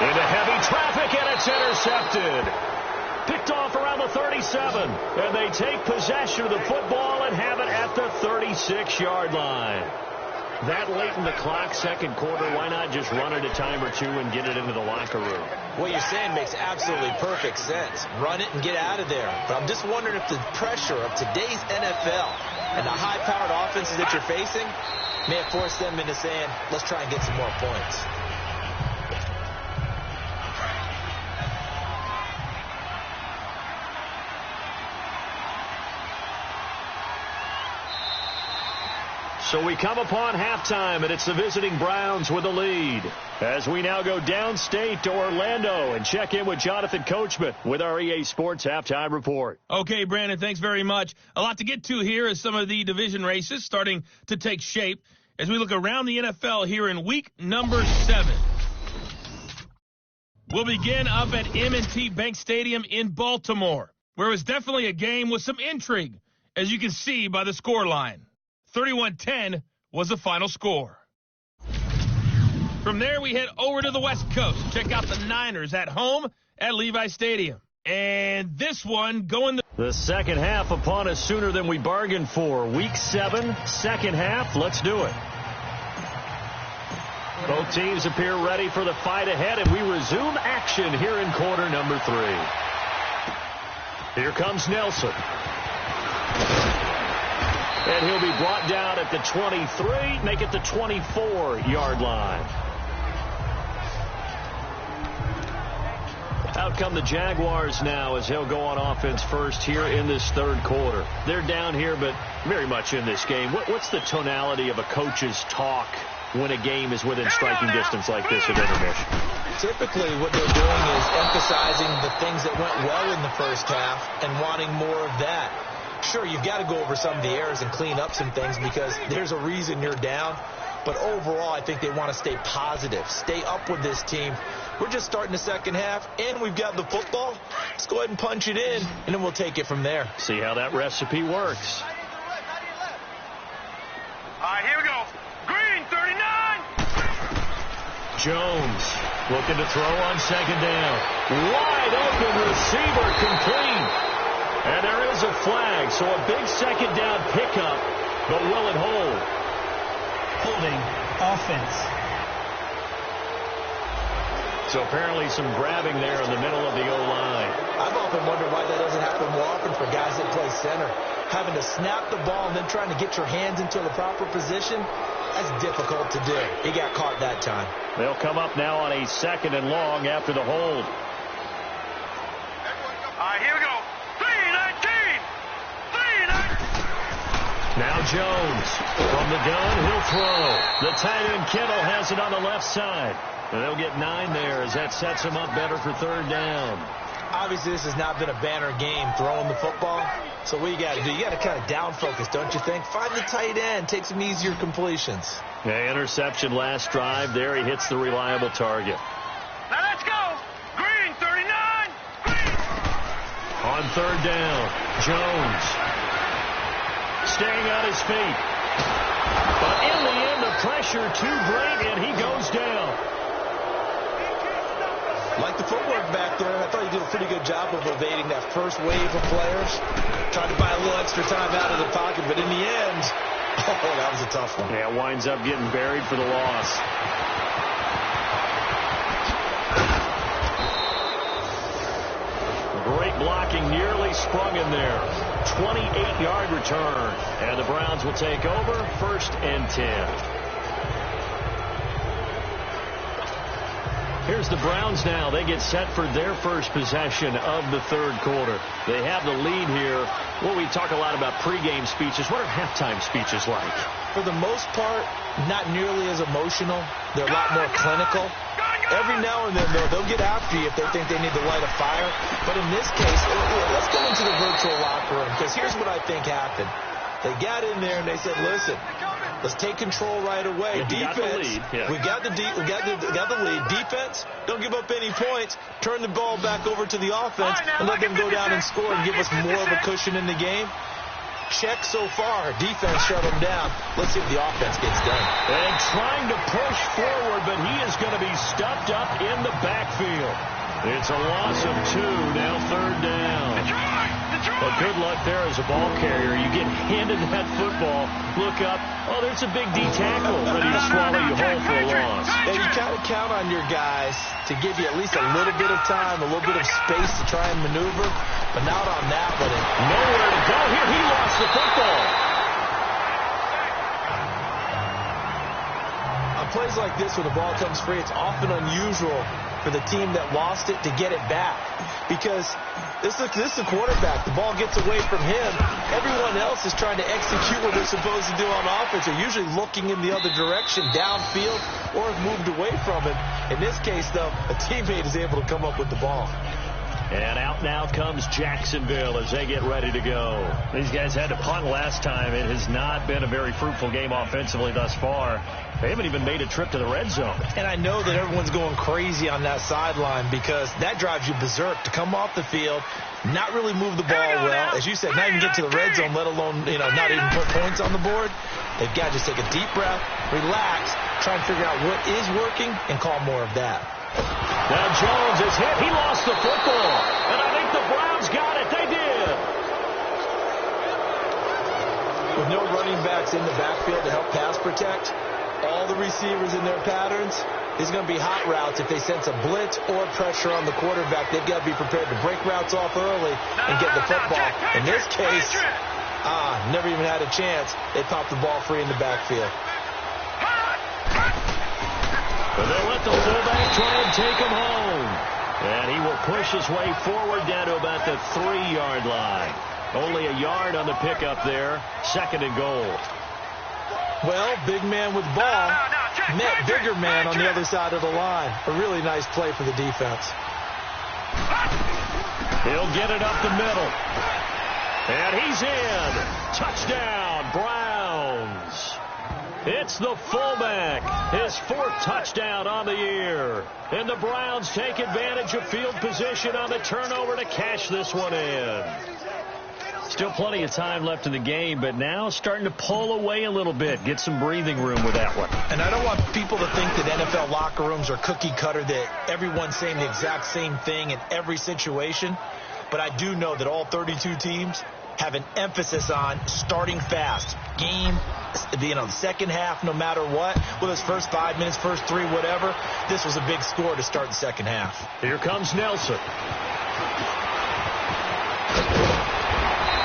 into heavy traffic, and it's intercepted. Picked off around the 37, and they take possession of the football and have it at the 36-yard line. That late in the clock, second quarter, why not just run it a time or two and get it into the locker room? What you're saying makes absolutely perfect sense. Run it and get out of there. But I'm just wondering if the pressure of today's NFL and the high-powered offenses that you're facing may have forced them into saying, let's try and get some more points. So we come upon halftime, and it's the visiting Browns with the lead. As we now go downstate to Orlando and check in with Jonathan Coachman with our EA Sports Halftime Report. Okay, Brandon, thanks very much. A lot to get to here as some of the division races starting to take shape as we look around the NFL here in week number 7. We'll begin up at M&T Bank Stadium in Baltimore, where it was definitely a game with some intrigue, as you can see by the scoreline. 31-10 was the final score. From there, we head over to the West Coast. Check out the Niners at home at Levi Stadium. And this one going the second half upon us sooner than we bargained for. Week 7, second half. Let's do it. Both teams appear ready for the fight ahead, and we resume action here in quarter number 3. Here comes Nelson. And he'll be brought down at the 23, make it the 24-yard line. Out come the Jaguars now as he'll go on offense first here in this third quarter. They're down here, but very much in this game. What's the tonality of a coach's talk when a game is within striking distance like this at intermission? Typically, what they're doing is emphasizing the things that went well in the first half and wanting more of that. Sure, you've got to go over some of the errors and clean up some things because there's a reason you're down. But overall, I think they want to stay positive, stay up with this team. We're just starting the second half, and we've got the football. Let's go ahead and punch it in, and then we'll take it from there. See how that recipe works. All right, here we go. Green, 39. Jones looking to throw on second down. Wide open receiver complete. And there is a flag, so a big second down pickup, but will it hold? Holding offense. So apparently some grabbing there in the middle of the O-line. I've often wondered why that doesn't happen more often for guys that play center. Having to snap the ball and then trying to get your hands into the proper position, that's difficult to do. He got caught that time. They'll come up now on a second and long after the hold. All right, here we go. 3-19. 3-19. Now Jones from the gun, he'll throw. The tight end Kittle has it on the left side. And they'll get 9 there as that sets him up better for third down. Obviously, this has not been a banner game throwing the football. So what you got to do, you got to kind of down focus, don't you think? Find the tight end, take some easier completions. Yeah, interception last drive. There he hits the reliable target. Now let's go. Green, 39. Green. On third down, Jones staying on his feet. But in the end, the pressure too great, and he goes down. Like the footwork back there, I thought he did a pretty good job of evading that first wave of players. Tried to buy a little extra time out of the pocket, but in the end, oh, that was a tough one. Yeah, winds up getting buried for the loss. Great blocking, nearly sprung in there. 28-yard return, and the Browns will take over, 1st and 10. Here's the Browns now. They get set for their first possession of the third quarter. They have the lead here. Well, we talk a lot about pregame speeches. What are halftime speeches like? For the most part, not nearly as emotional. They're a lot more clinical. Every now and then, though, they'll get after you if they think they need to light a fire. But in this case, let's go into the virtual locker room, because here's what I think happened. They got in there and they said, listen, let's take control right away. Defense, we got the lead. Defense, don't give up any points. Turn the ball back over to the offense and let them go down and score and give us more of a cushion in the game. Check so far. Defense shut them down. Let's see if the offense gets done. And trying to push forward, but he is going to be stuffed up in the backfield. It's a loss of 2, now third down. But good luck there as a ball carrier. You get handed that football, look up, oh, there's a big D tackle ready to swallow you whole for a loss. And you kind of count on your guys to give you at least a little bit of time, a little bit of space to try and maneuver, but not on that one. Nowhere to go here. He lost the football. On plays like this where the ball comes free, it's often unusual for the team that lost it to get it back. Because this is a quarterback. The ball gets away from him. Everyone else is trying to execute what they're supposed to do on offense. They're usually looking in the other direction, downfield, or have moved away from him. In this case, though, a teammate is able to come up with the ball. And out now comes Jacksonville as they get ready to go. These guys had to punt last time. It has not been a very fruitful game offensively thus far. They haven't even made a trip to the red zone. And I know that everyone's going crazy on that sideline because that drives you berserk to come off the field, not really move the ball well. As you said, not even get to the red zone, let alone, not even put points on the board. They've got to just take a deep breath, relax, try and figure out what is working, and call more of that. Now Jones is hit. He lost the football. And I think the Browns got it. They did. With no running backs in the backfield to help pass protect, all the receivers in their patterns, there's going to be hot routes if they sense a blitz or pressure on the quarterback. They've got to be prepared to break routes off early and get the football. In this case, never even had a chance. They popped the ball free in the backfield. But they'll let the fullback try and take him home. And he will push his way forward down to about the 3-yard line. Only a yard on the pickup there. 2nd and goal. Well, big man with ball met bigger man on the other side of the line. A really nice play for the defense. He'll get it up the middle. And he's in. Touchdown, Browns. It's the fullback, his 4th touchdown on the year. And the Browns take advantage of field position on the turnover to cash this one in. Still plenty of time left in the game, but now starting to pull away a little bit, get some breathing room with that one. And I don't want people to think that NFL locker rooms are cookie cutter, that everyone's saying the exact same thing in every situation. But I do know that all 32 teams have an emphasis on starting fast. Game, the second half, no matter what, whether it's first 5 minutes, first 3, whatever, this was a big score to start the second half. Here comes Nelson.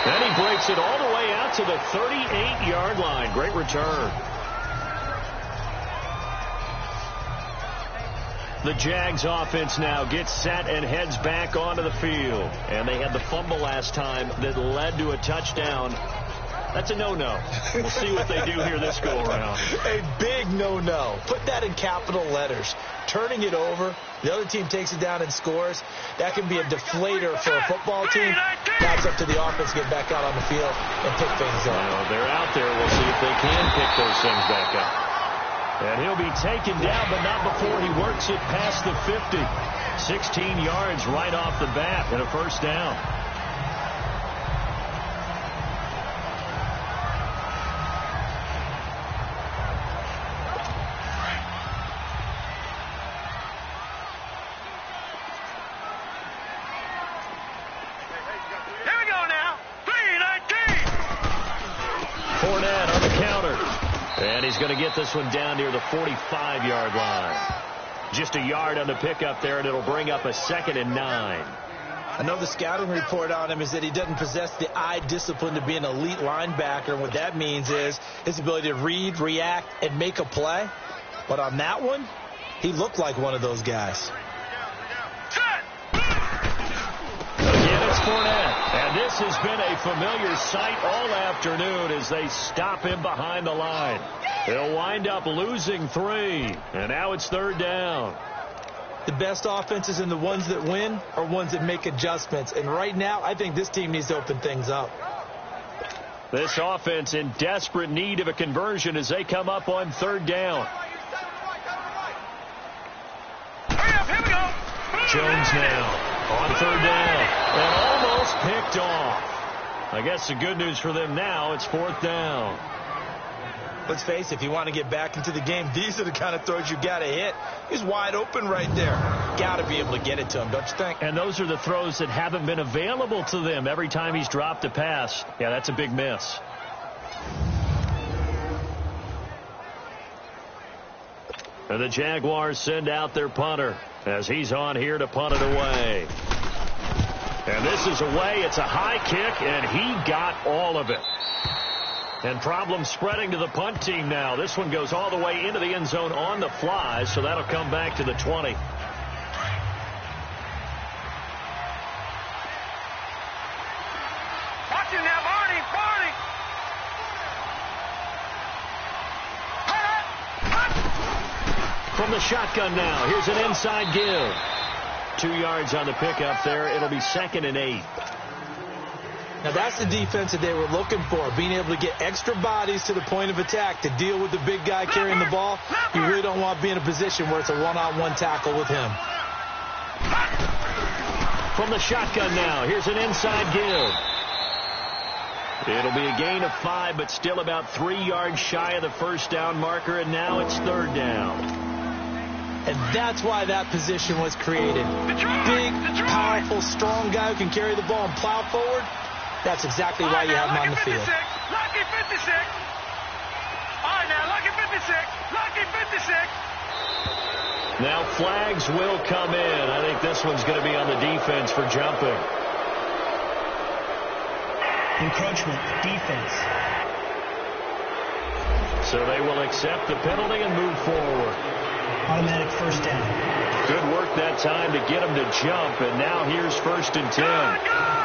Then he breaks it all the way out to the 38-yard line. Great return. The Jags offense now gets set and heads back onto the field. And they had the fumble last time that led to a touchdown. That's a no-no. We'll see what they do here this go-around. A big no-no. Put that in capital letters. Turning it over, the other team takes it down and scores. That can be a deflator for a football team. Now it's up to the offense to get back out on the field and pick things up. Well, they're out there. We'll see if they can pick those things back up. And he'll be taken down, but not before he works it past the 50. 16 yards right off the bat and a first down. Here we go now. 3-19. Fournette on the counter. And he's going to get this one down near the 45-yard line. Just a yard on the pickup there, and it'll bring up a 2nd and 9. I know the scouting report on him is that he doesn't possess the eye discipline to be an elite linebacker. And what that means is his ability to read, react, and make a play. But on that one, he looked like one of those guys. Again, it's Fournette. And this has been a familiar sight all afternoon as they stop him behind the line. They'll wind up losing 3. And now it's 3rd down. The best offenses and the ones that win are ones that make adjustments. And right now, I think this team needs to open things up. This offense in desperate need of a conversion as they come up on 3rd down. Here we go. Jones now on 3rd down. And almost picked off. I guess the good news for them now, it's 4th down. Let's face it, if you want to get back into the game, these are the kind of throws you got to hit. He's wide open right there. Got to be able to get it to him, don't you think? And those are the throws that haven't been available to them every time he's dropped a pass. Yeah, that's a big miss. And the Jaguars send out their punter as he's on here to punt it away. And this is away. It's a high kick, and he got all of it. And problems spreading to the punt team now. This one goes all the way into the end zone on the fly, so that'll come back to the 20. From the shotgun now, here's an inside give. 2 yards on the pickup there. It'll be 2nd and 8. Now, that's the defense that they were looking for, being able to get extra bodies to the point of attack to deal with the big guy carrying the ball. You really don't want to be in a position where it's a one-on-one tackle with him. From the shotgun now, here's an inside give. It'll be a gain of 5, but still about 3 yards shy of the first down marker, and now it's 3rd down. And that's why that position was created. Big, powerful, strong guy who can carry the ball and plow forward. That's exactly why you have him on the field. Lucky 56. All right, now, lucky 56. Lucky 56. Now flags will come in. I think this one's going to be on the defense for jumping. Encroachment, defense. So they will accept the penalty and move forward. Automatic first down. Good work that time to get him to jump, and now here's 1st and 10. Good.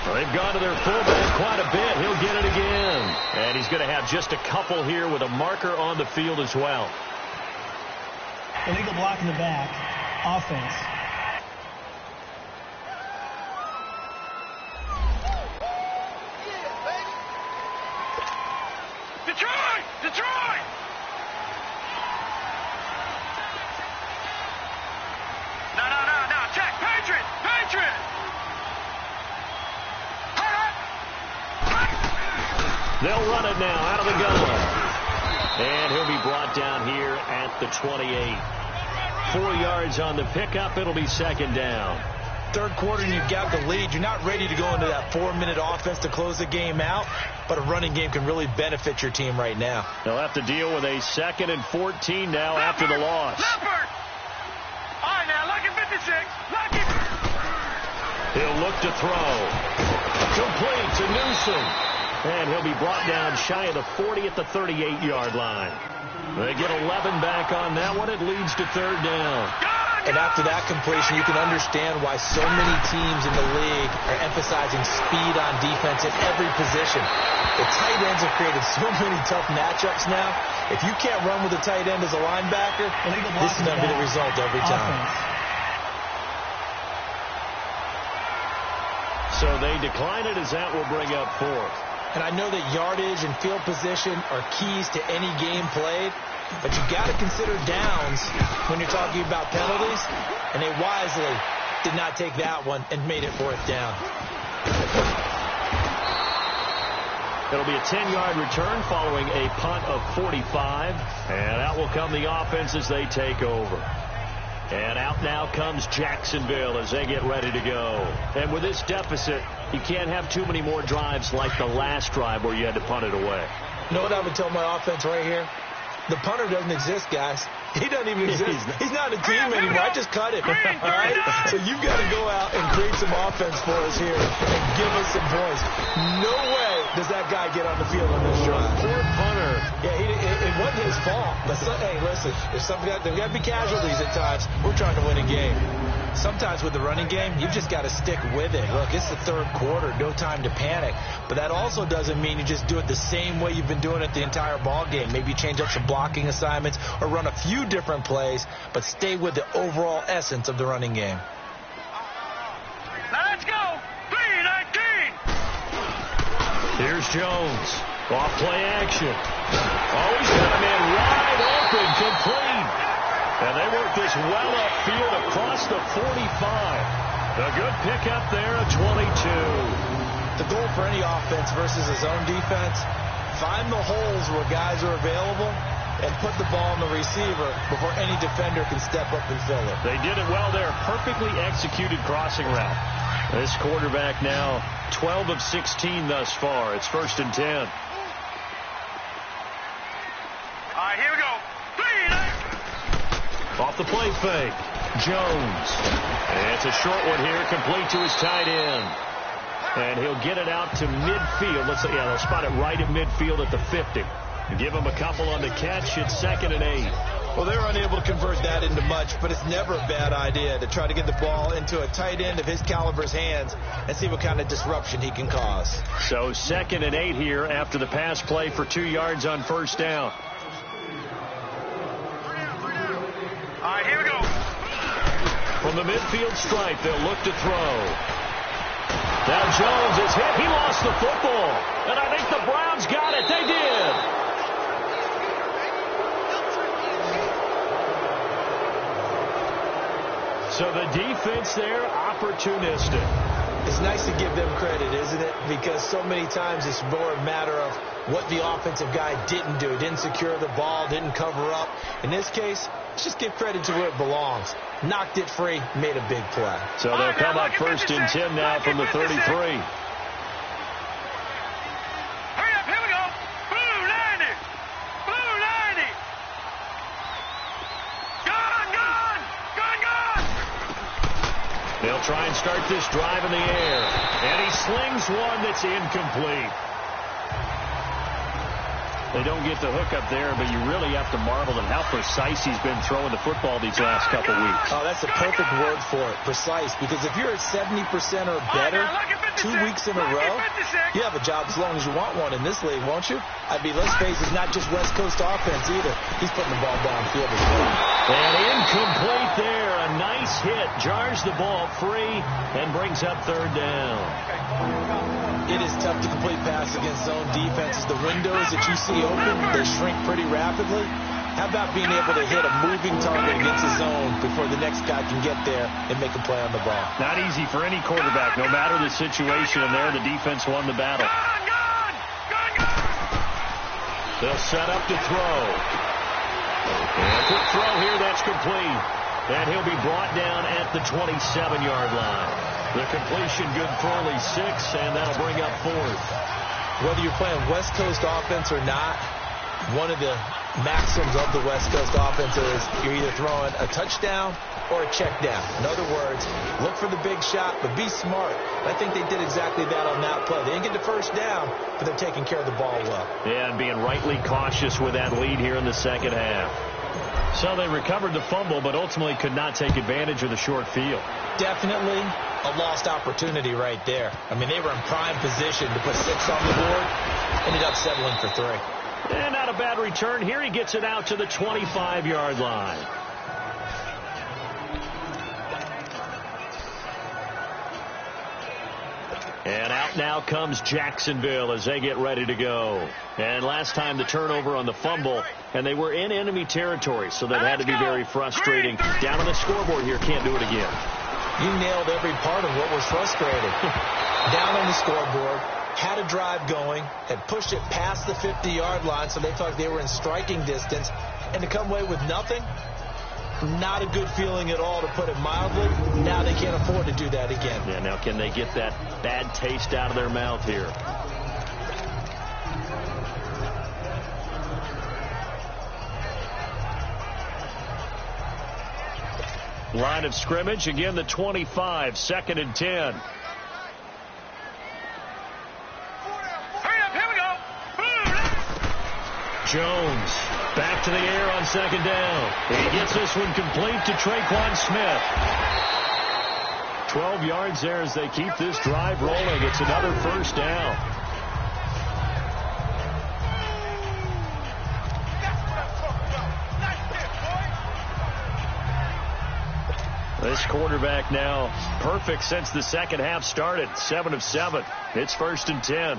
They've gone to their fullback quite a bit. He'll get it again. And he's going to have just a couple here with a marker on the field as well. Illegal block in the back. Offense. Detroit! No. Check. Patriot! They'll run it now out of the gun. And he'll be brought down here at the 28. 4 yards on the pickup. It'll be 2nd down. 3rd quarter and you've got the lead. You're not ready to go into that 4-minute offense to close the game out, but a running game can really benefit your team right now. They'll have to deal with a 2nd and 14 now after the loss. Leopard! All right, now, lucky 56. Lucky. He'll look to throw. Complete to Newsom. And he'll be brought down shy of the 40 at the 38-yard line. They get 11 back on that one. It leads to 3rd down. And after that completion, you can understand why so many teams in the league are emphasizing speed on defense at every position. The tight ends have created so many tough matchups now. If you can't run with a tight end as a linebacker, this is going to be the result every time. So they decline it as that will bring up 4th. And I know that yardage and field position are keys to any game played, but you've got to consider downs when you're talking about penalties, and they wisely did not take that one and made it 4th down. It'll be a 10-yard return following a punt of 45, and out will come the offense as they take over. And out now comes Jacksonville as they get ready to go. And with this deficit, you can't have too many more drives like the last drive where you had to punt it away. You know what I would tell my offense right here? The punter doesn't exist, guys. He doesn't even exist. He's not a team anymore. I just cut him. All right? So you've got to go out and create some offense for us here and give us some points. No way does that guy get on the field on this drive. Poor punter. Yeah, it wasn't his fault. But hey, listen, there's got to be casualties at times. We're trying to win a game. Sometimes with the running game, you've just got to stick with it. Look, it's the 3rd quarter. No time to panic. But that also doesn't mean you just do it the same way you've been doing it the entire ball game. Maybe change up some blocking assignments or run a few different plays, but stay with the overall essence of the running game. Now let's go. 3-19. Here's Jones. Off play action. Always got a man wide open, complete. And they work this well upfield across the 45. A good pickup there at 22. The goal for any offense versus a zone defense, find the holes where guys are available and put the ball on the receiver before any defender can step up and fill it. They did it well there. Perfectly executed crossing route. This quarterback now 12 of 16 thus far. It's 1st and 10. All right, here we go. 3-19. Off the play fake. Jones. And it's a short one here, complete to his tight end. And he'll get it out to midfield. They'll spot it right at midfield at the 50. Give him a couple on the catch. It's 2nd and 8. Well, they were unable to convert that into much, but it's never a bad idea to try to get the ball into a tight end of his caliber's hands and see what kind of disruption he can cause. So 2nd and 8 here after the pass play for 2 yards on first down. All right, here we go. From the midfield stripe, they'll look to throw. Now Jones is hit. He lost the football. And I think the Browns got it. They did. So the defense there, opportunistic. It's nice to give them credit, isn't it? Because so many times it's more a matter of what the offensive guy didn't do. Didn't secure the ball, didn't cover up. In this case, let's just give credit to where it belongs. Knocked it free, made a big play. So they'll come up 1st and 10 now from the 33. Hurry up, here we go. Blue 90. Blue 90. Gone. They'll try and start this drive in the air. And he slings one that's incomplete. They don't get the hook up there, but you really have to marvel at how precise he's been throwing the football these last couple weeks. Oh, that's a perfect word for it, precise. Because if you're at 70% or better 2 weeks in a row, you have a job as long as you want one in this league, won't you? I mean, let's face it, it's not just West Coast offense either. He's putting the ball downfield as well. And incomplete there. A nice hit. Jars the ball free and brings up 3rd down. It is tough to complete pass against zone defenses. The windows that you see open, they shrink pretty rapidly. How about being able to hit a moving target against a zone before the next guy can get there and make a play on the ball? Not easy for any quarterback, no matter the situation. And there, the defense won the battle. They'll set up to throw. And quick throw here, that's complete. And he'll be brought down at the 27-yard line. The completion good for only 6, and that'll bring up 4th. Whether you're playing West Coast offense or not, one of the maxims of the West Coast offense is you're either throwing a touchdown or a check down. In other words, look for the big shot, but be smart. I think they did exactly that on that play. They didn't get the first down, but they're taking care of the ball well. Yeah, and being rightly cautious with that lead here in the second half. So they recovered the fumble, but ultimately could not take advantage of the short field. Definitely a lost opportunity right there. I mean, they were in prime position to put 6 on the board. Ended up settling for 3. And not a bad return. Here he gets it out to the 25-yard line. And out now comes Jacksonville as they get ready to go. And last time the turnover on the fumble, and they were in enemy territory, so that had to be very frustrating. Down on the scoreboard here, can't do it again. You nailed every part of what was frustrating. Down on the scoreboard, had a drive going, had pushed it past the 50-yard line, so they thought they were in striking distance, and to come away with nothing, not a good feeling at all, to put it mildly. Now they can't afford to do that again. Yeah, now can they get that bad taste out of their mouth here? Line of scrimmage, again the 25, 2nd and 10. Hurry up, here we go. Jones back to the air on 2nd down. He gets this one complete to Traquan Smith. 12 yards there as they keep this drive rolling. It's another 1st down. This quarterback now perfect since the second half started. 7 of 7. It's 1st and 10.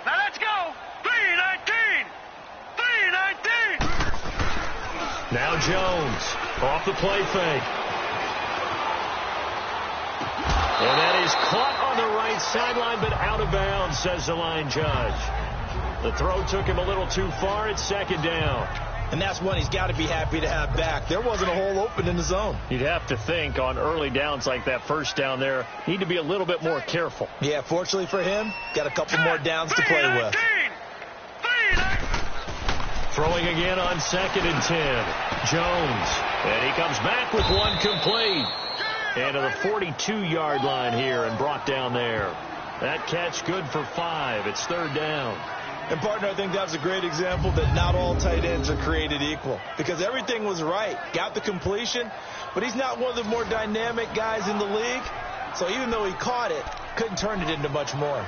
Now let's go. 3-19. 3-19. Now Jones off the play fake. And that is caught on the right sideline, but out of bounds, says the line judge. The throw took him a little too far. It's 2nd down. And that's one he's got to be happy to have back. There wasn't a hole open in the zone. You'd have to think on early downs like that 1st down there, need to be a little bit more careful. Yeah, fortunately for him, got a couple more downs to play with. Throwing again on 2nd and 10. Jones. And he comes back with one complete. And to the 42-yard line here and brought down there. That catch good for 5. It's 3rd down. And, partner, I think that's a great example that not all tight ends are created equal, because everything was right. Got the completion, but he's not one of the more dynamic guys in the league. So even though he caught it, couldn't turn it into much more.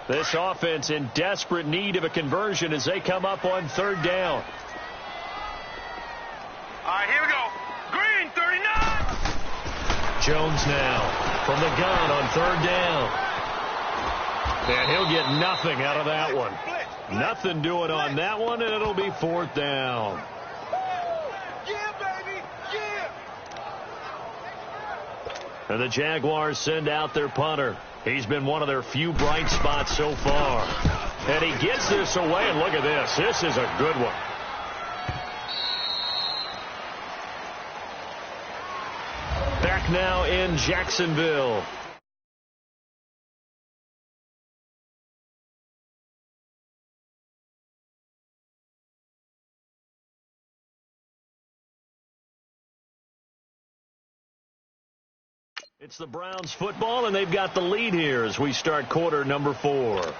This offense in desperate need of a conversion as they come up on third down. All right, here we go. Green, 39. Jones now from the gun on third down. And he'll get nothing out of that one. Nothing doing on that one, and it'll be fourth down. Yeah, baby, yeah. And the Jaguars send out their punter. He's been one of their few bright spots so far. And he gets this away, and look at this. This is a good one. Back now in Jacksonville. It's the Browns football, and they've got the lead here as we start quarter number 4.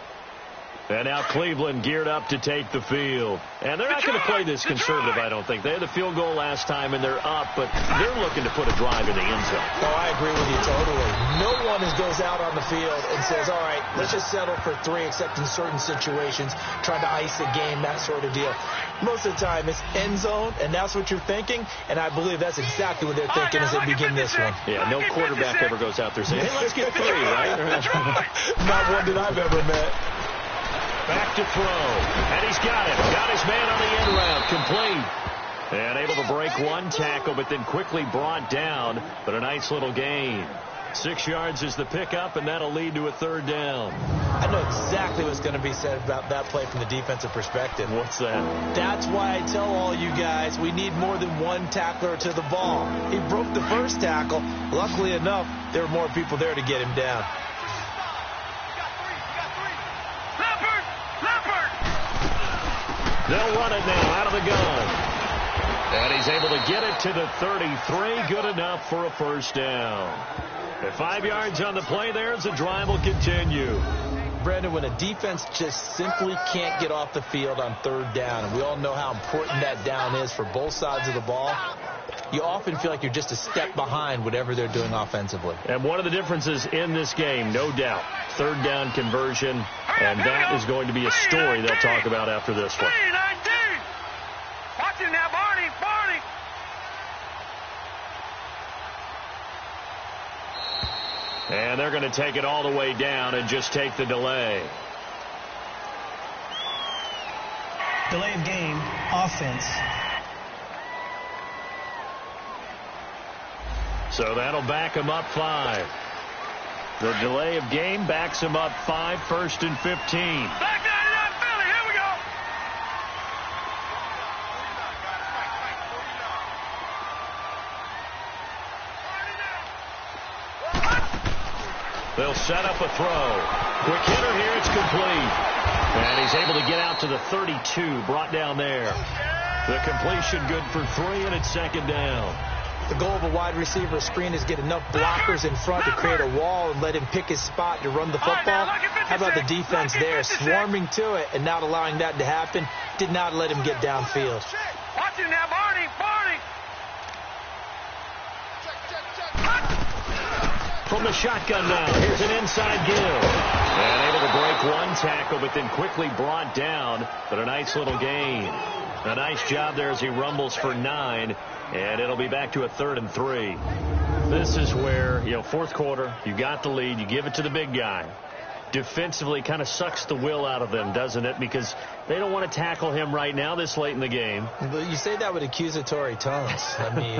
And now Cleveland geared up to take the field. And they're not going to play this conservative, I don't think. They had the field goal last time, and they're up, but they're looking to put a drive in the end zone. Oh, I agree with you totally. No one goes out on the field and says, all right, let's just settle for 3, except in certain situations, trying to ice the game, that sort of deal. Most of the time, it's end zone, and that's what you're thinking, and I believe that's exactly what they're thinking as they begin this one. Yeah, no quarterback ever goes out there saying, hey, let's get 3, right? Not one that I've ever met. Back to throw, and he's got it. Got his man on the end route, complete. And able to break one tackle, but then quickly brought down, but a nice little gain. 6 yards is the pickup, and that'll lead to a third down. I know exactly what's going to be said about that play from the defensive perspective. What's that? That's why I tell all you guys we need more than one tackler to the ball. He broke the first tackle. Luckily enough, there were more people there to get him down. They'll run it now out of the gun. And he's able to get it to the 33. Good enough for a first down. At 5 yards on the play there as the drive will continue. Brandon, when a defense just simply can't get off the field on third down, and we all know how important that down is for both sides of the ball, you often feel like you're just a step behind whatever they're doing offensively. And one of the differences in this game, no doubt, third down conversion, and that is going to be a story they'll talk about after this one. Watch it now, Barney. And they're going to take it all the way down and just take the delay. Delay of game, offense. So that'll back him up 5. The delay of game backs him up 5, 1st and 15. Back 99 Philly, here we go. They'll set up a throw. Quick hitter here, it's complete. And he's able to get out to the 32, brought down there. The completion good for 3, and it's second down. The goal of a wide receiver screen is get enough blockers in front to create a wall and let him pick his spot to run the football. How about the defense there, swarming to it and not allowing that to happen? Did not let him get downfield. Watch it now, Barney. From the shotgun now, here's an inside give. And able to break one tackle, but then quickly brought down, but a nice little gain. A nice job there as he rumbles for 9, and it'll be back to a 3rd and 3. This is where, fourth quarter, you got the lead, you give it to the big guy. Defensively kind of sucks the will out of them, doesn't it? Because they don't want to tackle him right now this late in the game. You say that with accusatory tones. I mean,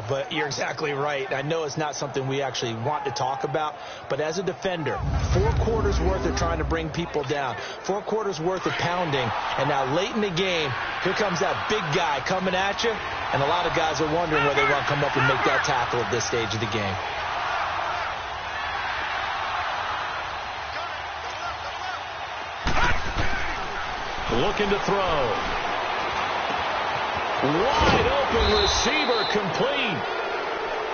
but you're exactly right. I know it's not something we actually want to talk about, but as a defender, 4 quarters worth of trying to bring people down, 4 quarters worth of pounding, and now late in the game, here comes that big guy coming at you, and a lot of guys are wondering whether they want to come up and make that tackle at this stage of the game. Looking to throw. Wide open receiver complete.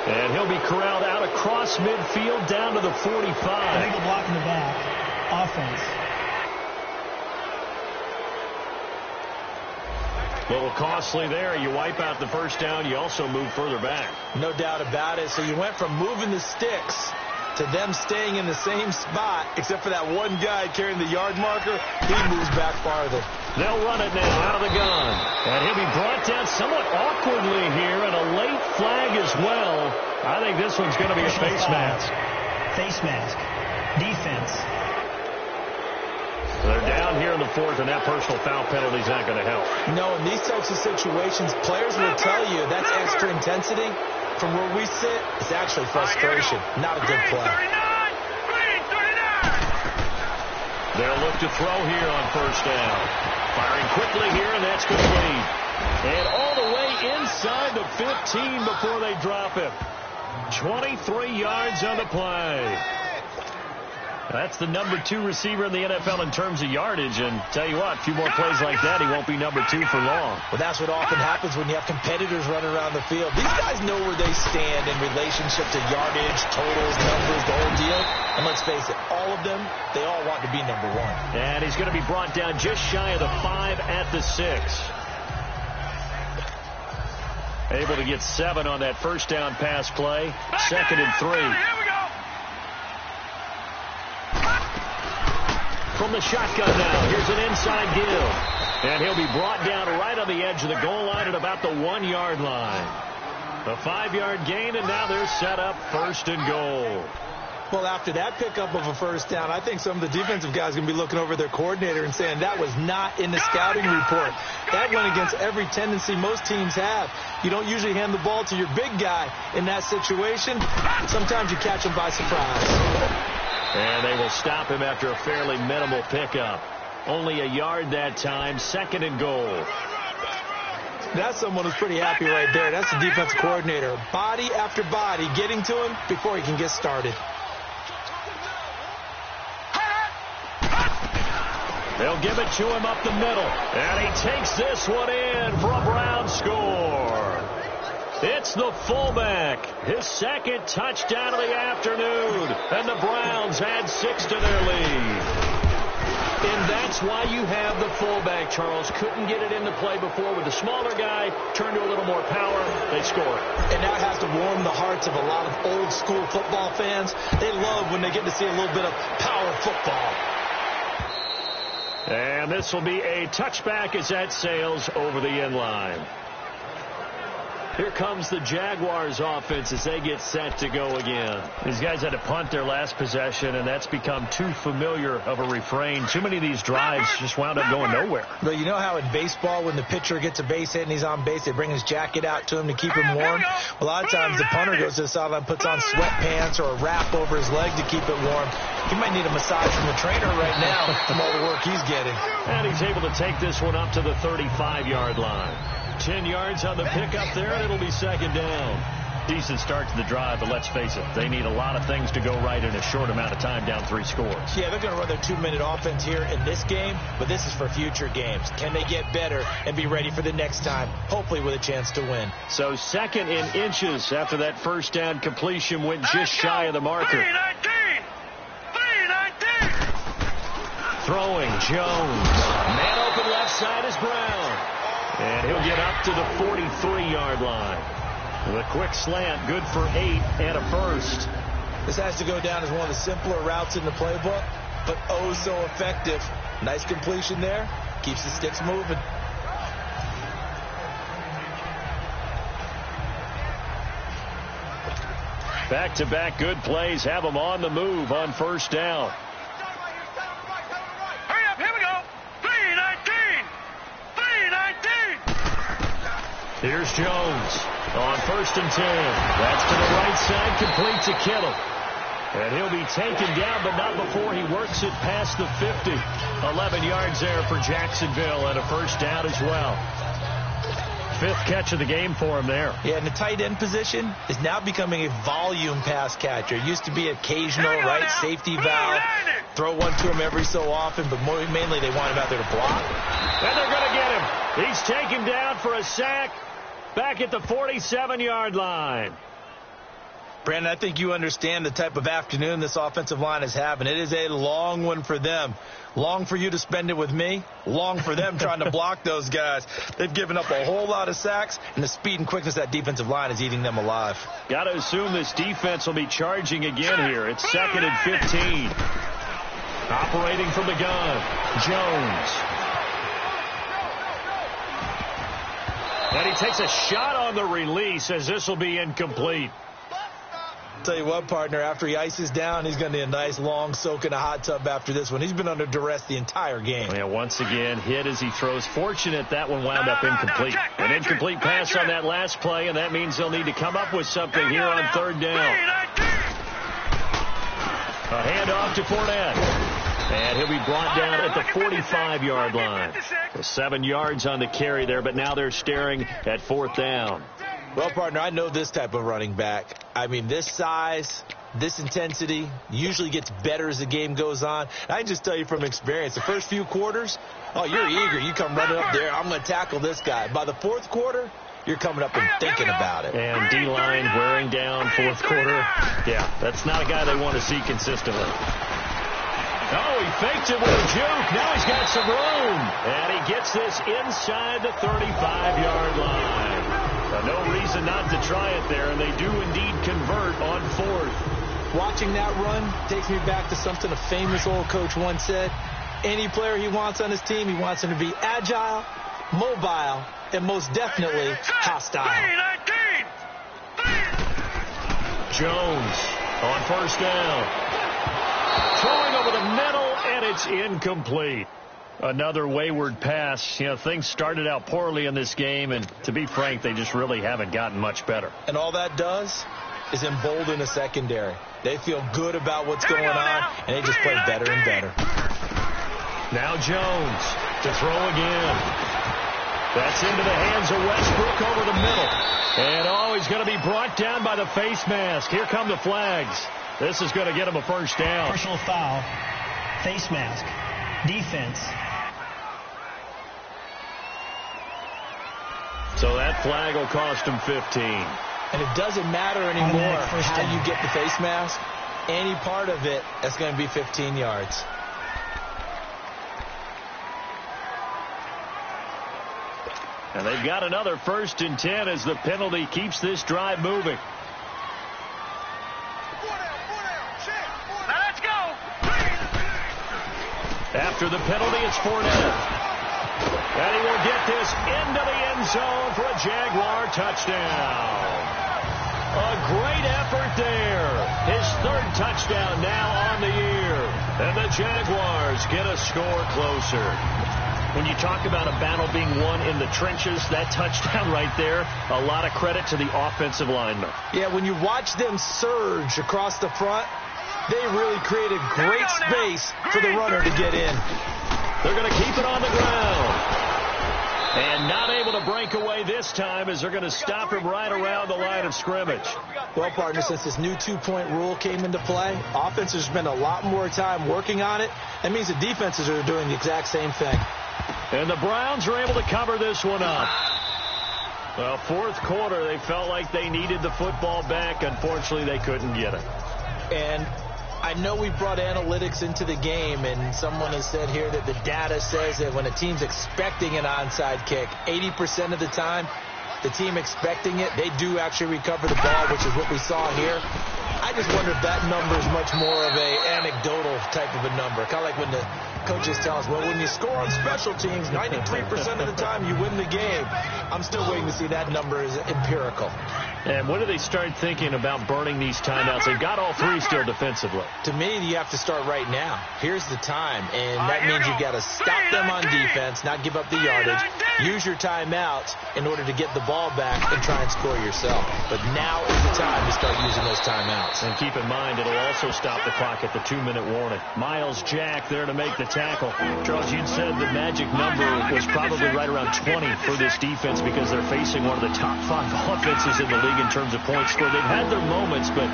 And he'll be corralled out across midfield down to the 45. Illegal block in the back. Offense. A little costly there. You wipe out the first down. You also move further back. No doubt about it. So you went from moving the sticks to them staying in the same spot, except for that one guy carrying the yard marker. He moves back farther. They'll run it now out of the gun. And he'll be brought down somewhat awkwardly here, and a late flag as well. I think this one's going to be a face mask. Face mask. Defense. They're down here in the fourth, and that personal foul penalty is not going to help. No, in these types of situations, players will tell you that's extra intensity. From where we sit, it's actually frustration. Not a good play. They'll look to throw here on first down. Firing quickly here, and that's complete. And all the way inside the 15 before they drop him. 23 yards on the play. That's the number 2 receiver in the NFL in terms of yardage. And tell you what, a few more plays like that, he won't be number 2 for long. Well, that's what often happens when you have competitors running around the field. These guys know where they stand in relationship to yardage, totals, numbers, the whole deal. And let's face it, all of them, they all want to be number 1. And he's going to be brought down just shy of the 5 at the 6. Able to get 7 on that first down pass play. 2nd and 3. From the shotgun now, here's an inside give. And he'll be brought down right on the edge of the goal line at about the 1-yard line. A 5-yard gain, and now they're set up 1st and goal. Well, after that pickup of a first down, I think some of the defensive guys are going to be looking over their coordinator and saying that was not in the scouting report. That went against every tendency most teams have. You don't usually hand the ball to your big guy in that situation. Sometimes you catch him by surprise. And they will stop him after a fairly minimal pickup. Only a yard that time, 2nd and goal. That's someone who's pretty happy right there. That's the defensive coordinator. Body after body getting to him before he can get started. They'll give it to him up the middle. And he takes this one in for a Brown score. It's the fullback. His 2nd touchdown of the afternoon. And the Browns add 6 to their lead. And that's why you have the fullback, Charles. Couldn't get it into play before with the smaller guy. Turned to a little more power. They score. And that has to warm the hearts of a lot of old school football fans. They love when they get to see a little bit of power football. And this will be a touchback as that sails over the end line. Here comes the Jaguars offense as they get set to go again. These guys had to punt their last possession, and that's become too familiar of a refrain. Too many of these drives just wound up going nowhere. Well, you know how in baseball when the pitcher gets a base hit and he's on base, they bring his jacket out to him to keep him warm? A lot of times the punter goes to the sideline, puts on sweatpants or a wrap over his leg to keep it warm. He might need a massage from the trainer right now from all the work he's getting. And he's able to take this one up to the 35-yard line. 10 yards on the pickup there, and it'll be 2nd down. Decent start to the drive, but let's face it, they need a lot of things to go right in a short amount of time, down 3 scores. Yeah, they're going to run their 2-minute offense here in this game, but this is for future games. Can they get better and be ready for the next time, hopefully with a chance to win? So 2nd in inches after that first down completion went just shy of the marker. 319! Throwing, Jones. Man open left side is Brown. And he'll get up to the 43-yard line. With a quick slant, good for 8 and a first. This has to go down as one of the simpler routes in the playbook, but oh so effective. Nice completion there. Keeps the sticks moving. Back-to-back good plays have them on the move on first down. Hurry up, here we go. 319! 319! Here's Jones on 1st and 10. That's to the right side, complete to Kittle. And he'll be taken down, but not before he works it past the 50. 11 yards there for Jacksonville and a first down as well. 5th catch of the game for him there. Yeah, and the tight end position is now becoming a volume pass catcher. It used to be occasional, right, safety valve. Throw one to him every so often, but mainly they want him out there to block. And they're going to get him. He's taken down for a sack back at the 47-yard line. Brandon, I think you understand the type of afternoon this offensive line is having. It is a long one for them. Long for you to spend it with me. Long for them trying to block those guys. They've given up a whole lot of sacks, and the speed and quickness of that defensive line is eating them alive. Got to assume this defense will be charging again here. It's 2nd and 15. Operating from the gun, Jones. And he takes a shot on the release as this will be incomplete. Tell you what, partner, after he ices down, he's going to need a nice long soak in a hot tub after this one. He's been under duress the entire game. Yeah, once again, hit as he throws. Fortunate that one wound up incomplete. An incomplete pass on that last play, and that means they'll need to come up with something here on 3rd down. A handoff to Fournette. And he'll be brought down at the 45-yard line. So 7 yards on the carry there, but now they're staring at 4th down. Well, partner, I know this type of running back. I mean, this size, this intensity usually gets better as the game goes on. And I can just tell you from experience, the first few quarters, oh, you're eager. You come running up there. I'm going to tackle this guy. By the 4th quarter, you're coming up and thinking about it. And D-line wearing down 4th quarter. Yeah, that's not a guy they want to see consistently. Oh, he faked it with a juke. Now he's got some room. And he gets this inside the 35-yard line. No reason not to try it there, and they do indeed convert on 4th. Watching that run takes me back to something a famous old coach once said. Any player he wants on his team, he wants him to be agile, mobile, and most definitely hostile. Jones on 1st down. Throwing over the middle, and it's incomplete. Another wayward pass. You know, things started out poorly in this game, and to be frank, they just really haven't gotten much better. And all that does is embolden the secondary. They feel good about what's going on, and they just play better and better. Now Jones to throw again. That's into the hands of Westbrook over the middle. And, oh, he's going to be brought down by the face mask. Here come the flags. This is going to get him a 1st down. Personal foul, face mask, defense. So that flag will cost him 15. And it doesn't matter anymore how you get the face mask. Any part of it, that's going to be 15 yards. And they've got another 1st and 10 as the penalty keeps this drive moving. Let's go. After the penalty, it's Fournette. And he will get this into the end zone for a Jaguar touchdown. A great effort there. His 3rd touchdown now on the year. And the Jaguars get a score closer. When you talk about a battle being won in the trenches, that touchdown right there, a lot of credit to the offensive linemen. Yeah, when you watch them surge across the front, they really created great space for the runner to get in. They're going to keep it on the ground. And not able to break away this time as they're going to stop him right around the line of scrimmage. Well, partner, since this new 2-point rule came into play, offenses spend a lot more time working on it. That means the defenses are doing the exact same thing. And the Browns are able to cover this one up. Well, 4th quarter, they felt like they needed the football back. Unfortunately, they couldn't get it. And I know we brought analytics into the game, and someone has said here that the data says that when a team's expecting an onside kick, 80% of the time, the team expecting it, they do actually recover the ball, which is what we saw here. I just wonder if that number is much more of a anecdotal type of a number. Kind of like when the coaches tell us, well, when you score on special teams, 93% of the time you win the game. I'm still waiting to see that number is empirical. And when do they start thinking about burning these timeouts? They've got all 3 still defensively. To me, you have to start right now. Here's the time, and that means you've got to stop them on defense, not give up the yardage, use your timeouts in order to get the ball back and try and score yourself. But now is the time to start using those timeouts. And keep in mind, it'll also stop the clock at the 2-minute warning. Miles Jack there to make the tackle. Charles, you'd said the magic number was probably right around 20 for this defense because they're facing one of the top 5 offenses in the league in terms of points scored. They've had their moments, but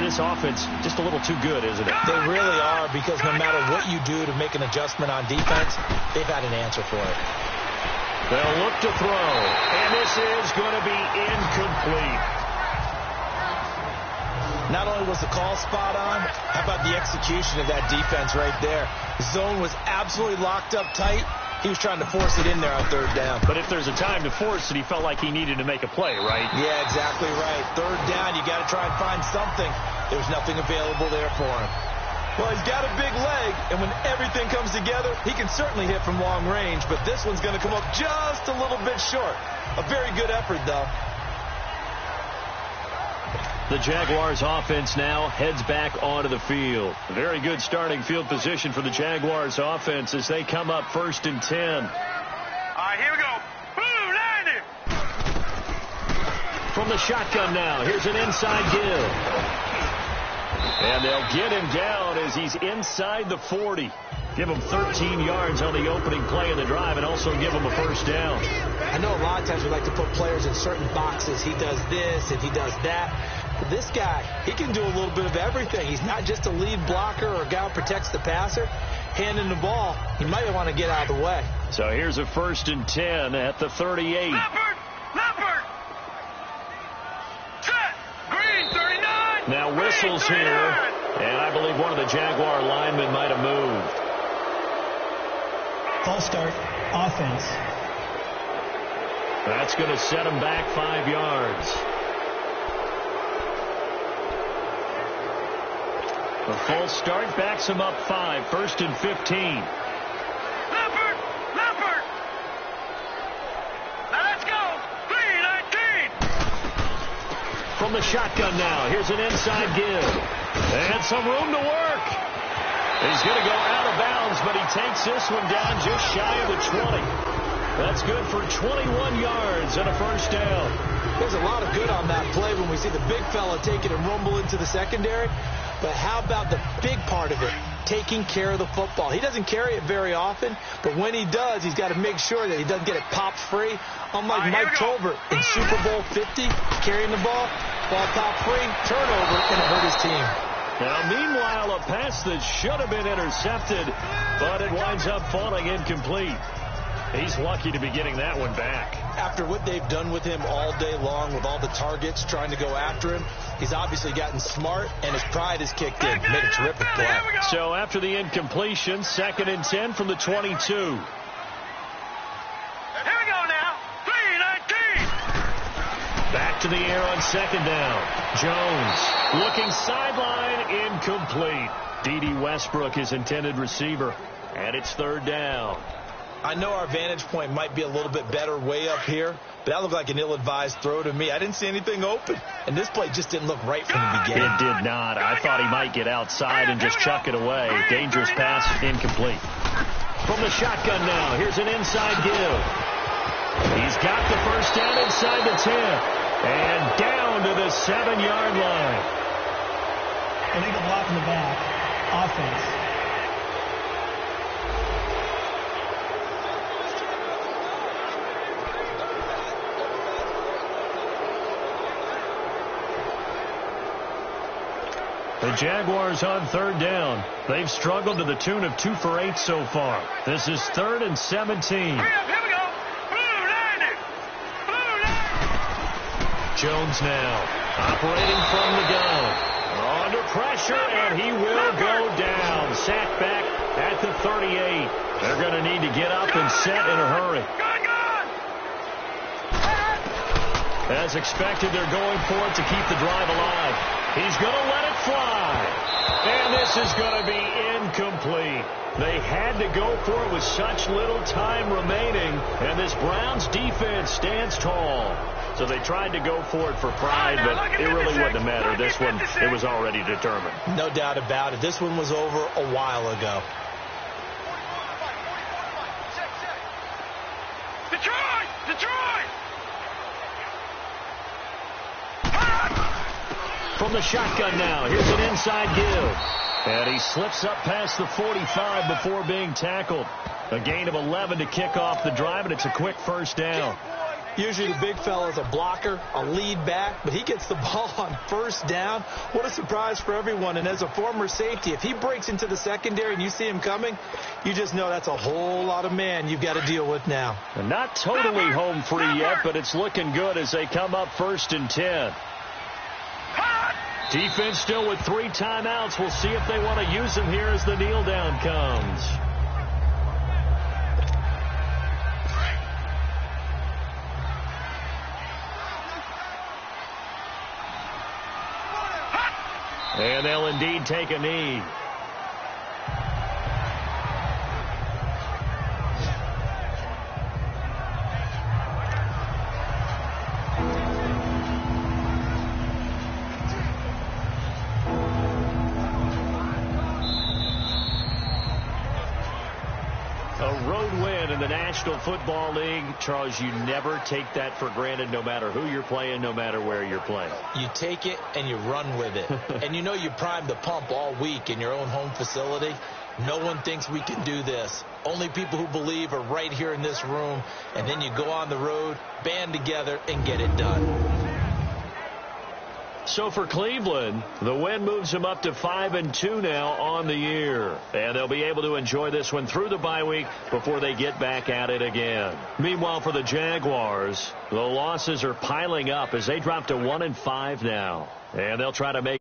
this offense just a little too good, isn't it? They really are, because no matter what you do to make an adjustment on defense, they've had an answer for it. They'll look to throw, and this is going to be incomplete. Not only was the call spot on, how about the execution of that defense right there? The zone was absolutely locked up tight. He was trying to force it in there on third down. But if there's a time to force it, he felt like he needed to make a play, right? Yeah, exactly right. Third down, you got to try and find something. There was nothing available there for him. Well, he's got a big leg, and when everything comes together, he can certainly hit from long range, but this one's going to come up just a little bit short. A very good effort, though. The Jaguars offense now heads back onto the field. Very good starting field position for the Jaguars offense as they come up 1st and 10. All right, here we go. Blue 90. From the shotgun now, here's an inside give. And they'll get him down as he's inside the 40. Give him 13 yards on the opening play of the drive and also give him a first down. I know a lot of times we like to put players in certain boxes. He does this and he does that. But this guy, he can do a little bit of everything. He's not just a lead blocker or a guy who protects the passer. Handing the ball, he might want to get out of the way. So here's a 1st and 10 at the 38. Leopard! Set! Green 39! Now whistles Green, here, and I believe one of the Jaguar linemen might have moved. False start, offense. That's going to set him back 5 yards. The false start backs him up 5, 1st and 15. Leopard! Now let's go! 319! From the shotgun now, here's an inside give. And some room to work. He's going to go out of bounds, but he takes this one down just shy of the 20. That's good for 21 yards and a first down. There's a lot of good on that play when we see the big fella take it and rumble into the secondary. But how about the big part of it, taking care of the football? He doesn't carry it very often, but when he does, he's got to make sure that he doesn't get it popped free. Unlike Mike Tolbert in Super Bowl 50, carrying the ball popped free, turnover, and it hurt his team. Now, meanwhile, a pass that should have been intercepted, but it winds up falling incomplete. He's lucky to be getting that one back. After what they've done with him all day long with all the targets trying to go after him, he's obviously gotten smart, and his pride has kicked in. Made a terrific play. So after the incompletion, 2nd and 10 from the 22. Here we go now. 319! Back to the air on 2nd down. Jones looking sideline, incomplete. D.D. Westbrook, his intended receiver, and it's 3rd down. I know our vantage point might be a little bit better way up here, but that looked like an ill-advised throw to me. I didn't see anything open, and this play just didn't look right from the beginning. It did not. I thought he might get outside and just chuck it away. Dangerous pass, incomplete. From the shotgun now, here's an inside give. He's got the first down inside the 10, and down to the 7-yard line. Illegal block in the back, offense. The Jaguars on 3rd down. They've struggled to the tune of 2 for 8 so far. This is 3rd and 17. Here we go. Blue 90! Jones now operating from the gun. Under pressure, and he will go down. Sacked back at the 38. They're going to need to get up and set in a hurry. As expected, they're going for it to keep the drive alive. He's going to let it fly. And this is going to be incomplete. They had to go for it with such little time remaining. And this Browns defense stands tall. So they tried to go for it for pride, but it really wouldn't matter. This one, it was already determined. No doubt about it. This one was over a while ago. Detroit! From the shotgun now, here's an inside give. And he slips up past the 45 before being tackled. A gain of 11 to kick off the drive, and it's a quick first down. Usually the big fella is a blocker, a lead back, but he gets the ball on 1st down. What a surprise for everyone. And as a former safety, if he breaks into the secondary and you see him coming, you just know that's a whole lot of man you've got to deal with now. And not totally home free yet, but it's looking good as they come up 1st and 10. Defense still with 3 timeouts. We'll see if they want to use them here as the kneel down comes. And they'll indeed take a knee. National Football League, Charles, you never take that for granted, no matter who you're playing, no matter where you're playing. You take it and you run with it. And you know you primed the pump all week in your own home facility. No one thinks we can do this. Only people who believe are right here in this room. And then you go on the road, band together, and get it done. So for Cleveland, the win moves them up to 5-2 now on the year. And they'll be able to enjoy this one through the bye week before they get back at it again. Meanwhile, for the Jaguars, the losses are piling up as they drop to 1-5 now. And they'll try to make